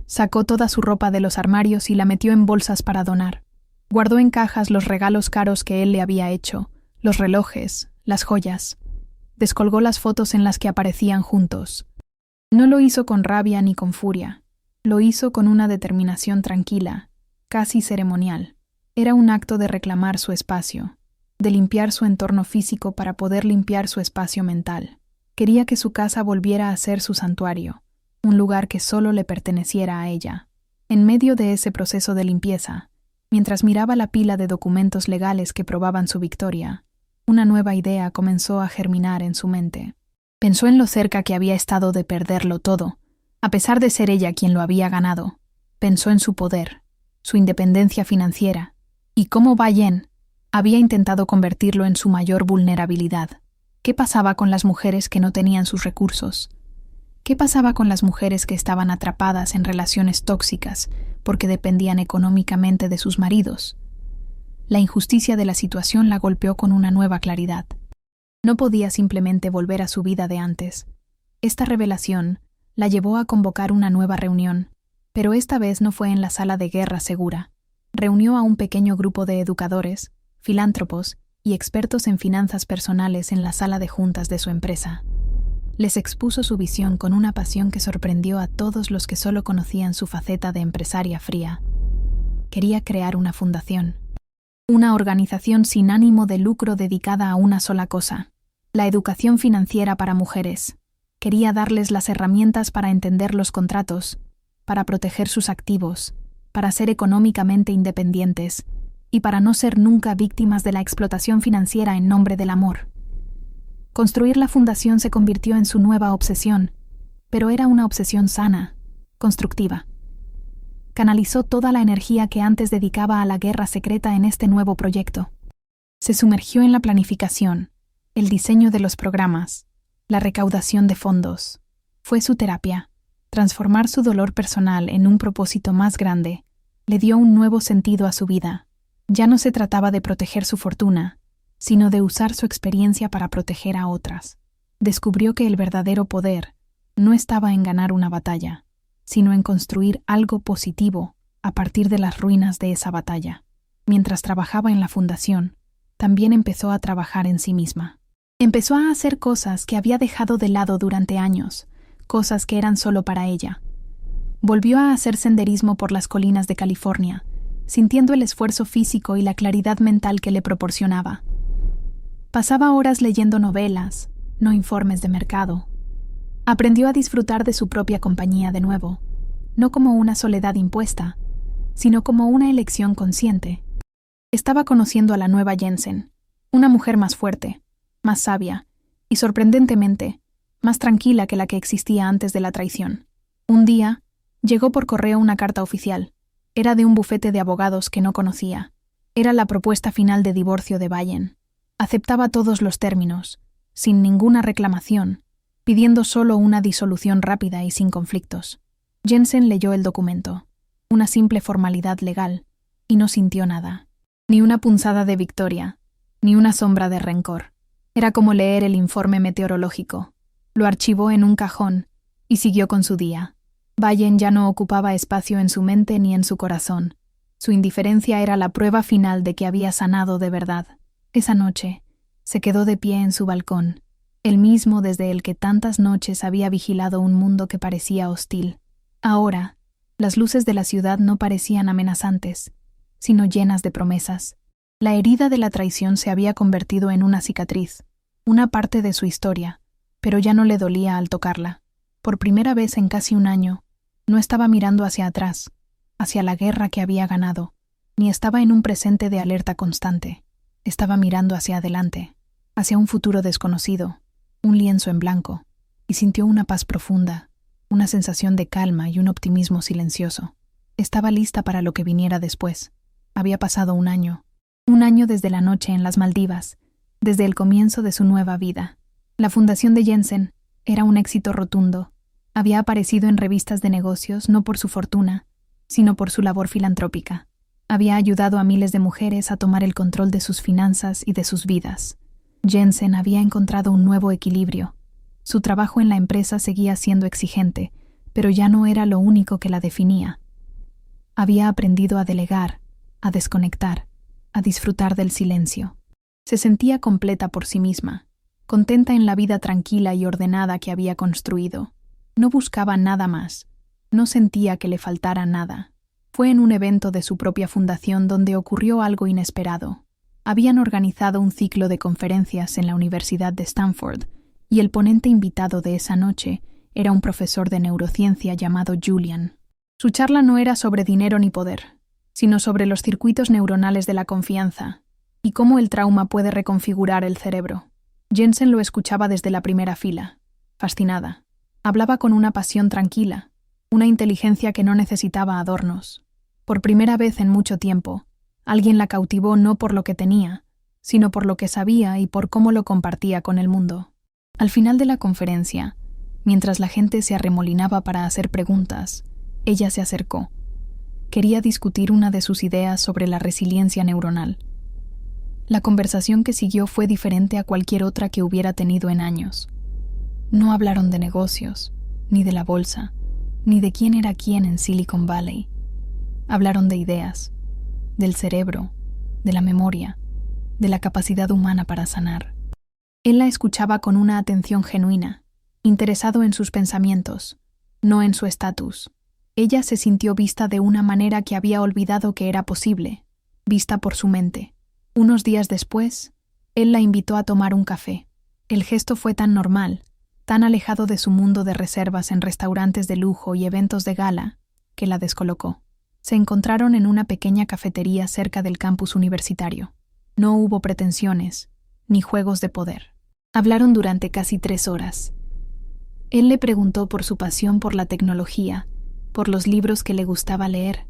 Sacó toda su ropa de los armarios y la metió en bolsas para donar. Guardó en cajas los regalos caros que él le había hecho, los relojes, las joyas. Descolgó las fotos en las que aparecían juntos. No lo hizo con rabia ni con furia. Lo hizo con una determinación tranquila, casi ceremonial. Era un acto de reclamar su espacio, de limpiar su entorno físico para poder limpiar su espacio mental. Quería que su casa volviera a ser su santuario, un lugar que solo le perteneciera a ella. En medio de ese proceso de limpieza, mientras miraba la pila de documentos legales que probaban su victoria, una nueva idea comenzó a germinar en su mente. Pensó en lo cerca que había estado de perderlo todo, a pesar de ser ella quien lo había ganado. Pensó en su poder, su independencia financiera, y cómo Vallen había intentado convertirlo en su mayor vulnerabilidad. ¿Qué pasaba con las mujeres que no tenían sus recursos? ¿Qué pasaba con las mujeres que estaban atrapadas en relaciones tóxicas porque dependían económicamente de sus maridos? La injusticia de la situación la golpeó con una nueva claridad. No podía simplemente volver a su vida de antes. Esta revelación la llevó a convocar una nueva reunión, pero esta vez no fue en la sala de guerra segura. Reunió a un pequeño grupo de educadores, filántropos y expertos en finanzas personales en la sala de juntas de su empresa. Les expuso su visión con una pasión que sorprendió a todos los que solo conocían su faceta de empresaria fría. Quería crear una fundación. Una organización sin ánimo de lucro dedicada a una sola cosa: la educación financiera para mujeres. Quería darles las herramientas para entender los contratos, para proteger sus activos, para ser económicamente independientes y para no ser nunca víctimas de la explotación financiera en nombre del amor. Construir la fundación se convirtió en su nueva obsesión, pero era una obsesión sana, constructiva. Canalizó toda la energía que antes dedicaba a la guerra secreta en este nuevo proyecto. Se sumergió en la planificación, el diseño de los programas, la recaudación de fondos. Fue su terapia. Transformar su dolor personal en un propósito más grande le dio un nuevo sentido a su vida. Ya no se trataba de proteger su fortuna, sino de usar su experiencia para proteger a otras. Descubrió que el verdadero poder no estaba en ganar una batalla, sino en construir algo positivo a partir de las ruinas de esa batalla. Mientras trabajaba en la fundación, también empezó a trabajar en sí misma. Empezó a hacer cosas que había dejado de lado durante años, cosas que eran solo para ella. Volvió a hacer senderismo por las colinas de California, sintiendo el esfuerzo físico y la claridad mental que le proporcionaba. Pasaba horas leyendo novelas, no informes de mercado. Aprendió a disfrutar de su propia compañía de nuevo, no como una soledad impuesta, sino como una elección consciente. Estaba conociendo a la nueva Jensen, una mujer más fuerte, más sabia y, sorprendentemente, más tranquila que la que existía antes de la traición. Un día, llegó por correo una carta oficial. Era de un bufete de abogados que no conocía. Era la propuesta final de divorcio de Vallen. Aceptaba todos los términos, sin ninguna reclamación, pidiendo solo una disolución rápida y sin conflictos. Jensen leyó el documento, una simple formalidad legal, y no sintió nada. Ni una punzada de victoria, ni una sombra de rencor. Era como leer el informe meteorológico. Lo archivó en un cajón y siguió con su día. Vallen ya no ocupaba espacio en su mente ni en su corazón. Su indiferencia era la prueba final de que había sanado de verdad. Esa noche, se quedó de pie en su balcón, el mismo desde el que tantas noches había vigilado un mundo que parecía hostil. Ahora, las luces de la ciudad no parecían amenazantes, sino llenas de promesas. La herida de la traición se había convertido en una cicatriz, una parte de su historia, pero ya no le dolía al tocarla. Por primera vez en casi un año, no estaba mirando hacia atrás, hacia la guerra que había ganado, ni estaba en un presente de alerta constante. Estaba mirando hacia adelante, hacia un futuro desconocido, un lienzo en blanco, y sintió una paz profunda, una sensación de calma y un optimismo silencioso. Estaba lista para lo que viniera después. Había pasado un año desde la noche en las Maldivas, desde el comienzo de su nueva vida. La fundación de Jensen era un éxito rotundo. Había aparecido en revistas de negocios no por su fortuna, sino por su labor filantrópica. Había ayudado a miles de mujeres a tomar el control de sus finanzas y de sus vidas. Jensen había encontrado un nuevo equilibrio. Su trabajo en la empresa seguía siendo exigente, pero ya no era lo único que la definía. Había aprendido a delegar, a desconectar, a disfrutar del silencio. Se sentía completa por sí misma, contenta en la vida tranquila y ordenada que había construido. No buscaba nada más, no sentía que le faltara nada. Fue en un evento de su propia fundación donde ocurrió algo inesperado. Habían organizado un ciclo de conferencias en la Universidad de Stanford, y el ponente invitado de esa noche era un profesor de neurociencia llamado Julian. Su charla no era sobre dinero ni poder, sino sobre los circuitos neuronales de la confianza y cómo el trauma puede reconfigurar el cerebro. Jensen lo escuchaba desde la primera fila, fascinada. Hablaba con una pasión tranquila, una inteligencia que no necesitaba adornos. Por primera vez en mucho tiempo, alguien la cautivó no por lo que tenía, sino por lo que sabía y por cómo lo compartía con el mundo. Al final de la conferencia, mientras la gente se arremolinaba para hacer preguntas, ella se acercó. Quería discutir una de sus ideas sobre la resiliencia neuronal. La conversación que siguió fue diferente a cualquier otra que hubiera tenido en años. No hablaron de negocios, ni de la bolsa, ni de quién era quién en Silicon Valley. Hablaron de ideas, del cerebro, de la memoria, de la capacidad humana para sanar. Él la escuchaba con una atención genuina, interesado en sus pensamientos, no en su estatus. Ella se sintió vista de una manera que había olvidado que era posible, vista por su mente. Unos días después, él la invitó a tomar un café. El gesto fue tan normal, tan alejado de su mundo de reservas en restaurantes de lujo y eventos de gala, que la descolocó. Se encontraron en una pequeña cafetería cerca del campus universitario. No hubo pretensiones, ni juegos de poder. Hablaron durante casi 3 horas. Él le preguntó por su pasión por la tecnología, por los libros que le gustaba leer,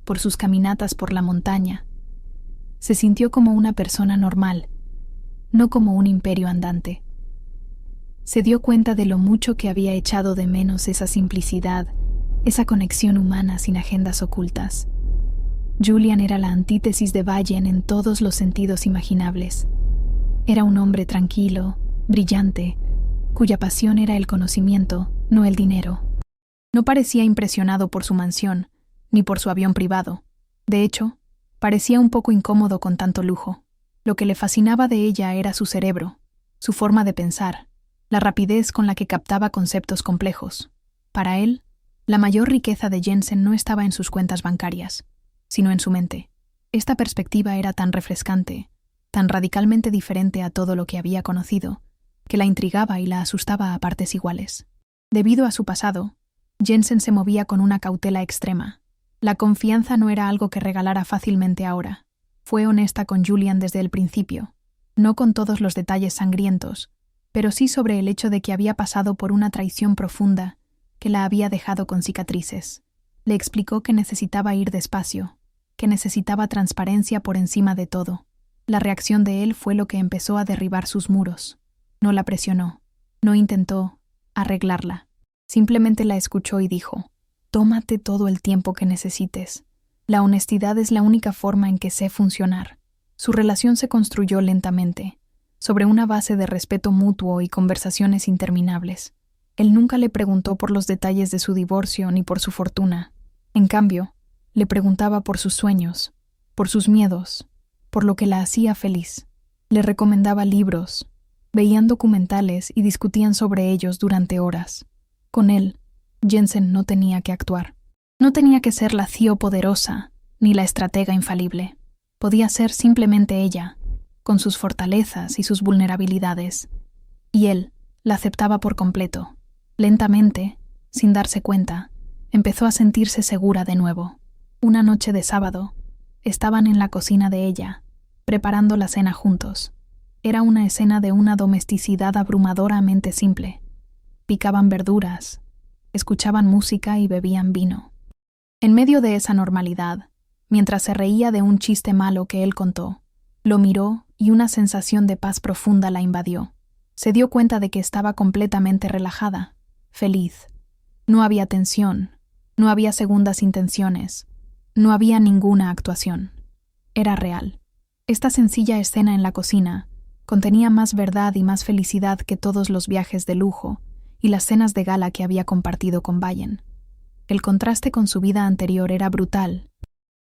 por sus caminatas por la montaña. Se sintió como una persona normal, no como un imperio andante. Se dio cuenta de lo mucho que había echado de menos esa simplicidad, esa conexión humana sin agendas ocultas. Julian era la antítesis de Vallen en todos los sentidos imaginables. Era un hombre tranquilo, brillante, cuya pasión era el conocimiento, no el dinero. No parecía impresionado por su mansión, ni por su avión privado. De hecho, parecía un poco incómodo con tanto lujo. Lo que le fascinaba de ella era su cerebro, su forma de pensar, la rapidez con la que captaba conceptos complejos. Para él, la mayor riqueza de Jensen no estaba en sus cuentas bancarias, sino en su mente. Esta perspectiva era tan refrescante, tan radicalmente diferente a todo lo que había conocido, que la intrigaba y la asustaba a partes iguales. Debido a su pasado, Jensen se movía con una cautela extrema. La confianza no era algo que regalara fácilmente ahora. Fue honesta con Julian desde el principio, no con todos los detalles sangrientos, pero sí sobre el hecho de que había pasado por una traición profunda que la había dejado con cicatrices. Le explicó que necesitaba ir despacio, que necesitaba transparencia por encima de todo. La reacción de él fue lo que empezó a derribar sus muros. No la presionó, no intentó arreglarla. Simplemente la escuchó y dijo: «Tómate todo el tiempo que necesites. La honestidad es la única forma en que sé funcionar». Su relación se construyó lentamente, sobre una base de respeto mutuo y conversaciones interminables. Él nunca le preguntó por los detalles de su divorcio ni por su fortuna. En cambio, le preguntaba por sus sueños, por sus miedos, por lo que la hacía feliz. Le recomendaba libros, veían documentales y discutían sobre ellos durante horas. Con él, Jensen no tenía que actuar. No tenía que ser la CEO poderosa, ni la estratega infalible. Podía ser simplemente ella, con sus fortalezas y sus vulnerabilidades. Y él la aceptaba por completo. Lentamente, sin darse cuenta, empezó a sentirse segura de nuevo. Una noche de sábado, estaban en la cocina de ella, preparando la cena juntos. Era una escena de una domesticidad abrumadoramente simple. Picaban verduras, escuchaban música y bebían vino. En medio de esa normalidad, mientras se reía de un chiste malo que él contó, lo miró y una sensación de paz profunda la invadió. Se dio cuenta de que estaba completamente relajada, feliz. No había tensión, no había segundas intenciones, no había ninguna actuación. Era real. Esta sencilla escena en la cocina contenía más verdad y más felicidad que todos los viajes de lujo y las cenas de gala que había compartido con Bayen. El contraste con su vida anterior era brutal.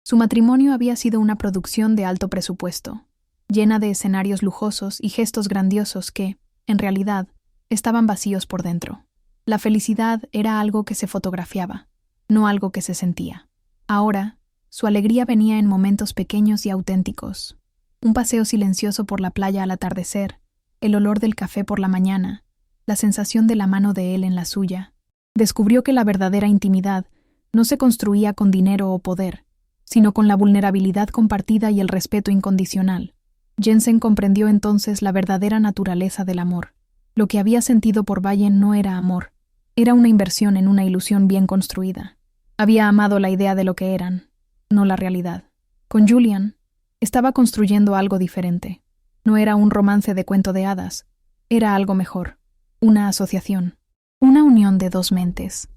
Su matrimonio había sido una producción de alto presupuesto, llena de escenarios lujosos y gestos grandiosos que, en realidad, estaban vacíos por dentro. La felicidad era algo que se fotografiaba, no algo que se sentía. Ahora, su alegría venía en momentos pequeños y auténticos. Un paseo silencioso por la playa al atardecer, el olor del café por la mañana, la sensación de la mano de él en la suya. Descubrió que la verdadera intimidad no se construía con dinero o poder, sino con la vulnerabilidad compartida y el respeto incondicional. Jensen comprendió entonces la verdadera naturaleza del amor. Lo que había sentido por Bayen no era amor, era una inversión en una ilusión bien construida. Había amado la idea de lo que eran, no la realidad. Con Julian, estaba construyendo algo diferente. No era un romance de cuento de hadas, era algo mejor, una asociación, una unión de dos mentes,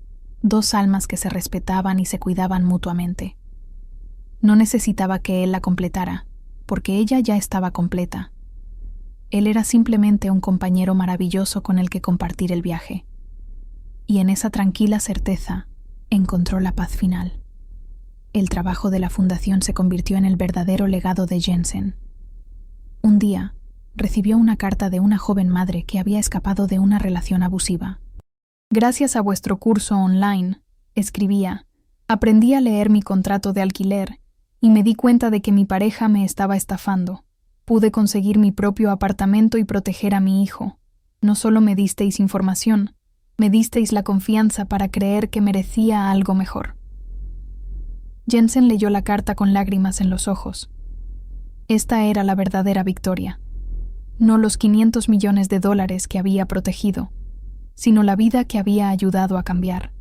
dos almas que se respetaban y se cuidaban mutuamente. No necesitaba que él la completara, porque ella ya estaba completa. Él era simplemente un compañero maravilloso con el que compartir el viaje. Y en esa tranquila certeza encontró la paz final. El trabajo de la fundación se convirtió en el verdadero legado de Jensen. Un día, recibió una carta de una joven madre que había escapado de una relación abusiva. Gracias a vuestro curso online, escribía, aprendí a leer mi contrato de alquiler y me di cuenta de que mi pareja me estaba estafando. Pude conseguir mi propio apartamento y proteger a mi hijo. No solo me disteis información, me disteis la confianza para creer que merecía algo mejor. Jensen leyó la carta con lágrimas en los ojos. Esta era la verdadera victoria. No los $500 millones que había protegido, sino la vida que había ayudado a cambiar.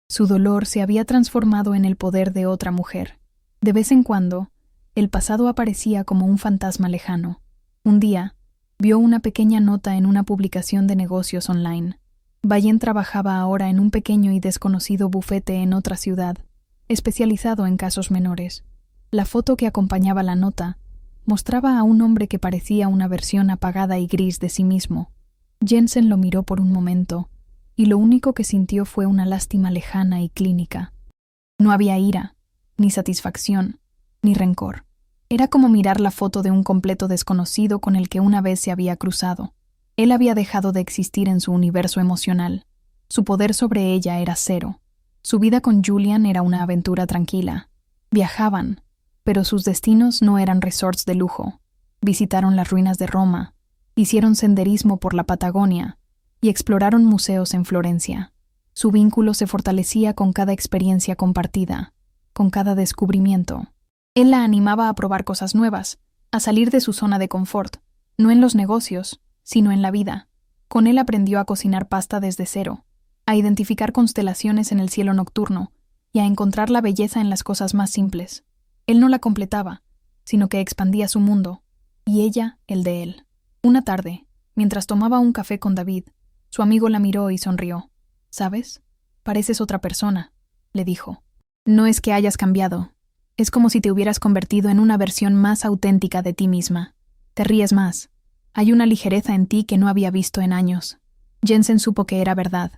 Su dolor se había transformado en el poder de otra mujer. De vez en cuando, el pasado aparecía como un fantasma lejano. Un día, vio una pequeña nota en una publicación de negocios online. Bayen trabajaba ahora en un pequeño y desconocido bufete en otra ciudad, especializado en casos menores. La foto que acompañaba la nota mostraba a un hombre que parecía una versión apagada y gris de sí mismo. Jensen lo miró por un momento, y lo único que sintió fue una lástima lejana y clínica. No había ira, ni satisfacción, ni rencor. Era como mirar la foto de un completo desconocido con el que una vez se había cruzado. Él había dejado de existir en su universo emocional. Su poder sobre ella era cero. Su vida con Julian era una aventura tranquila. Viajaban, pero sus destinos no eran resorts de lujo. Visitaron las ruinas de Roma, hicieron senderismo por la Patagonia y exploraron museos en Florencia. Su vínculo se fortalecía con cada experiencia compartida, con cada descubrimiento. Él la animaba a probar cosas nuevas, a salir de su zona de confort, no en los negocios, sino en la vida. Con él aprendió a cocinar pasta desde cero, a identificar constelaciones en el cielo nocturno y a encontrar la belleza en las cosas más simples. Él no la completaba, sino que expandía su mundo, y ella el de él. Una tarde, mientras tomaba un café con David, su amigo la miró y sonrió. «¿Sabes? Pareces otra persona», le dijo. «No es que hayas cambiado. Es como si te hubieras convertido en una versión más auténtica de ti misma. Te ríes más. Hay una ligereza en ti que no había visto en años». Jensen supo que era verdad.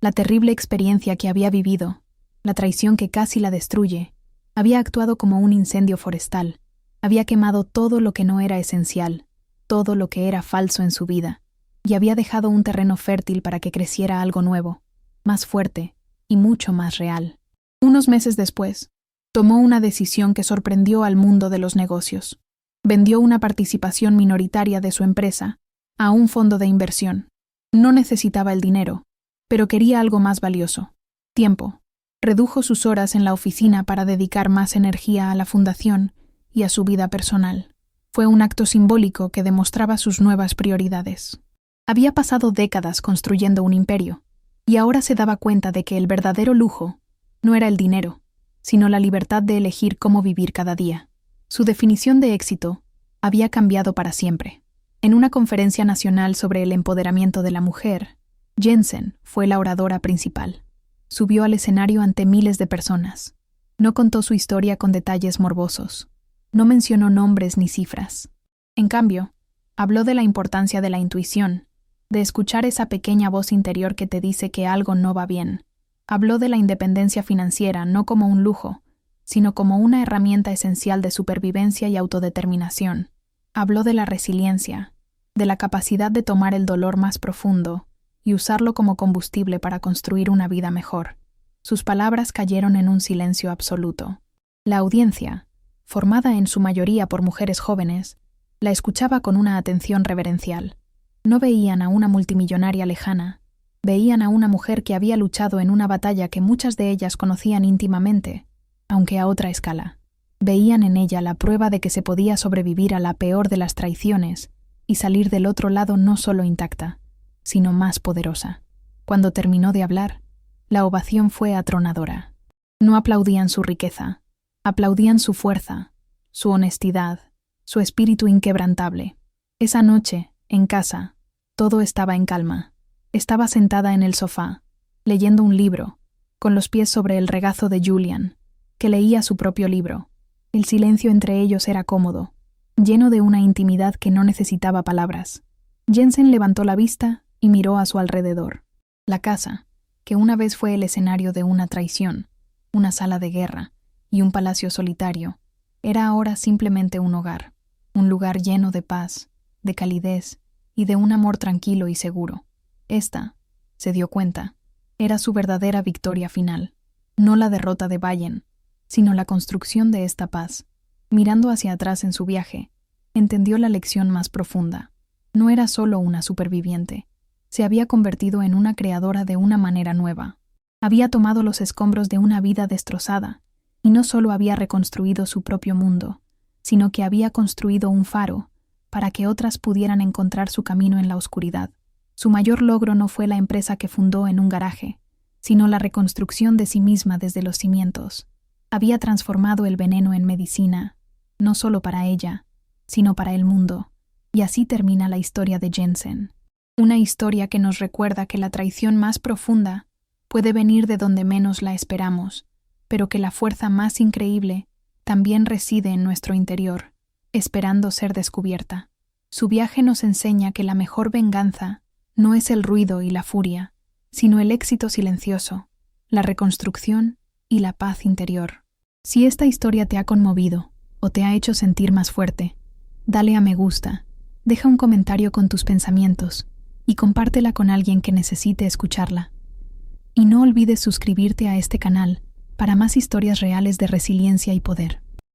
La terrible experiencia que había vivido, la traición que casi la destruye, había actuado como un incendio forestal. Había quemado todo lo que no era esencial, todo lo que era falso en su vida, y había dejado un terreno fértil para que creciera algo nuevo, más fuerte y mucho más real. Unos meses después, tomó una decisión que sorprendió al mundo de los negocios. Vendió una participación minoritaria de su empresa a un fondo de inversión. No necesitaba el dinero, pero quería algo más valioso: tiempo. Redujo sus horas en la oficina para dedicar más energía a la fundación y a su vida personal. Fue un acto simbólico que demostraba sus nuevas prioridades. Había pasado décadas construyendo un imperio, y ahora se daba cuenta de que el verdadero lujo no era el dinero, sino la libertad de elegir cómo vivir cada día. Su definición de éxito había cambiado para siempre. En una conferencia nacional sobre el empoderamiento de la mujer, Jensen fue la oradora principal. Subió al escenario ante miles de personas. No contó su historia con detalles morbosos. No mencionó nombres ni cifras. En cambio, habló de la importancia de la intuición, de escuchar esa pequeña voz interior que te dice que algo no va bien. Habló de la independencia financiera no como un lujo, sino como una herramienta esencial de supervivencia y autodeterminación. Habló de la resiliencia, de la capacidad de tomar el dolor más profundo y usarlo como combustible para construir una vida mejor. Sus palabras cayeron en un silencio absoluto. La audiencia, formada en su mayoría por mujeres jóvenes, la escuchaba con una atención reverencial. No veían a una multimillonaria lejana, veían a una mujer que había luchado en una batalla que muchas de ellas conocían íntimamente, aunque a otra escala. Veían en ella la prueba de que se podía sobrevivir a la peor de las traiciones y salir del otro lado no solo intacta, sino más poderosa. Cuando terminó de hablar, la ovación fue atronadora. No aplaudían su riqueza, aplaudían su fuerza, su honestidad, su espíritu inquebrantable. Esa noche, en casa, todo estaba en calma. Estaba sentada en el sofá, leyendo un libro, con los pies sobre el regazo de Julian, que leía su propio libro. El silencio entre ellos era cómodo, lleno de una intimidad que no necesitaba palabras. Jensen levantó la vista y miró a su alrededor. La casa, que una vez fue el escenario de una traición, una sala de guerra y un palacio solitario, era ahora simplemente un hogar, un lugar lleno de paz, de calidez y de un amor tranquilo y seguro. Esta, se dio cuenta, era su verdadera victoria final, no la derrota de Bayern, sino la construcción de esta paz. Mirando hacia atrás en su viaje, entendió la lección más profunda. No era solo una superviviente, se había convertido en una creadora de una manera nueva. Había tomado los escombros de una vida destrozada, y no solo había reconstruido su propio mundo, sino que había construido un faro para que otras pudieran encontrar su camino en la oscuridad. Su mayor logro no fue la empresa que fundó en un garaje, sino la reconstrucción de sí misma desde los cimientos. Había transformado el veneno en medicina, no solo para ella, sino para el mundo. Y así termina la historia de Jensen. Una historia que nos recuerda que la traición más profunda puede venir de donde menos la esperamos, pero que la fuerza más increíble también reside en nuestro interior, esperando ser descubierta. Su viaje nos enseña que la mejor venganza no es el ruido y la furia, sino el éxito silencioso, la reconstrucción y la paz interior. Si esta historia te ha conmovido o te ha hecho sentir más fuerte, dale a me gusta, deja un comentario con tus pensamientos y compártela con alguien que necesite escucharla. Y no olvides suscribirte a este canal para más historias reales de resiliencia y poder.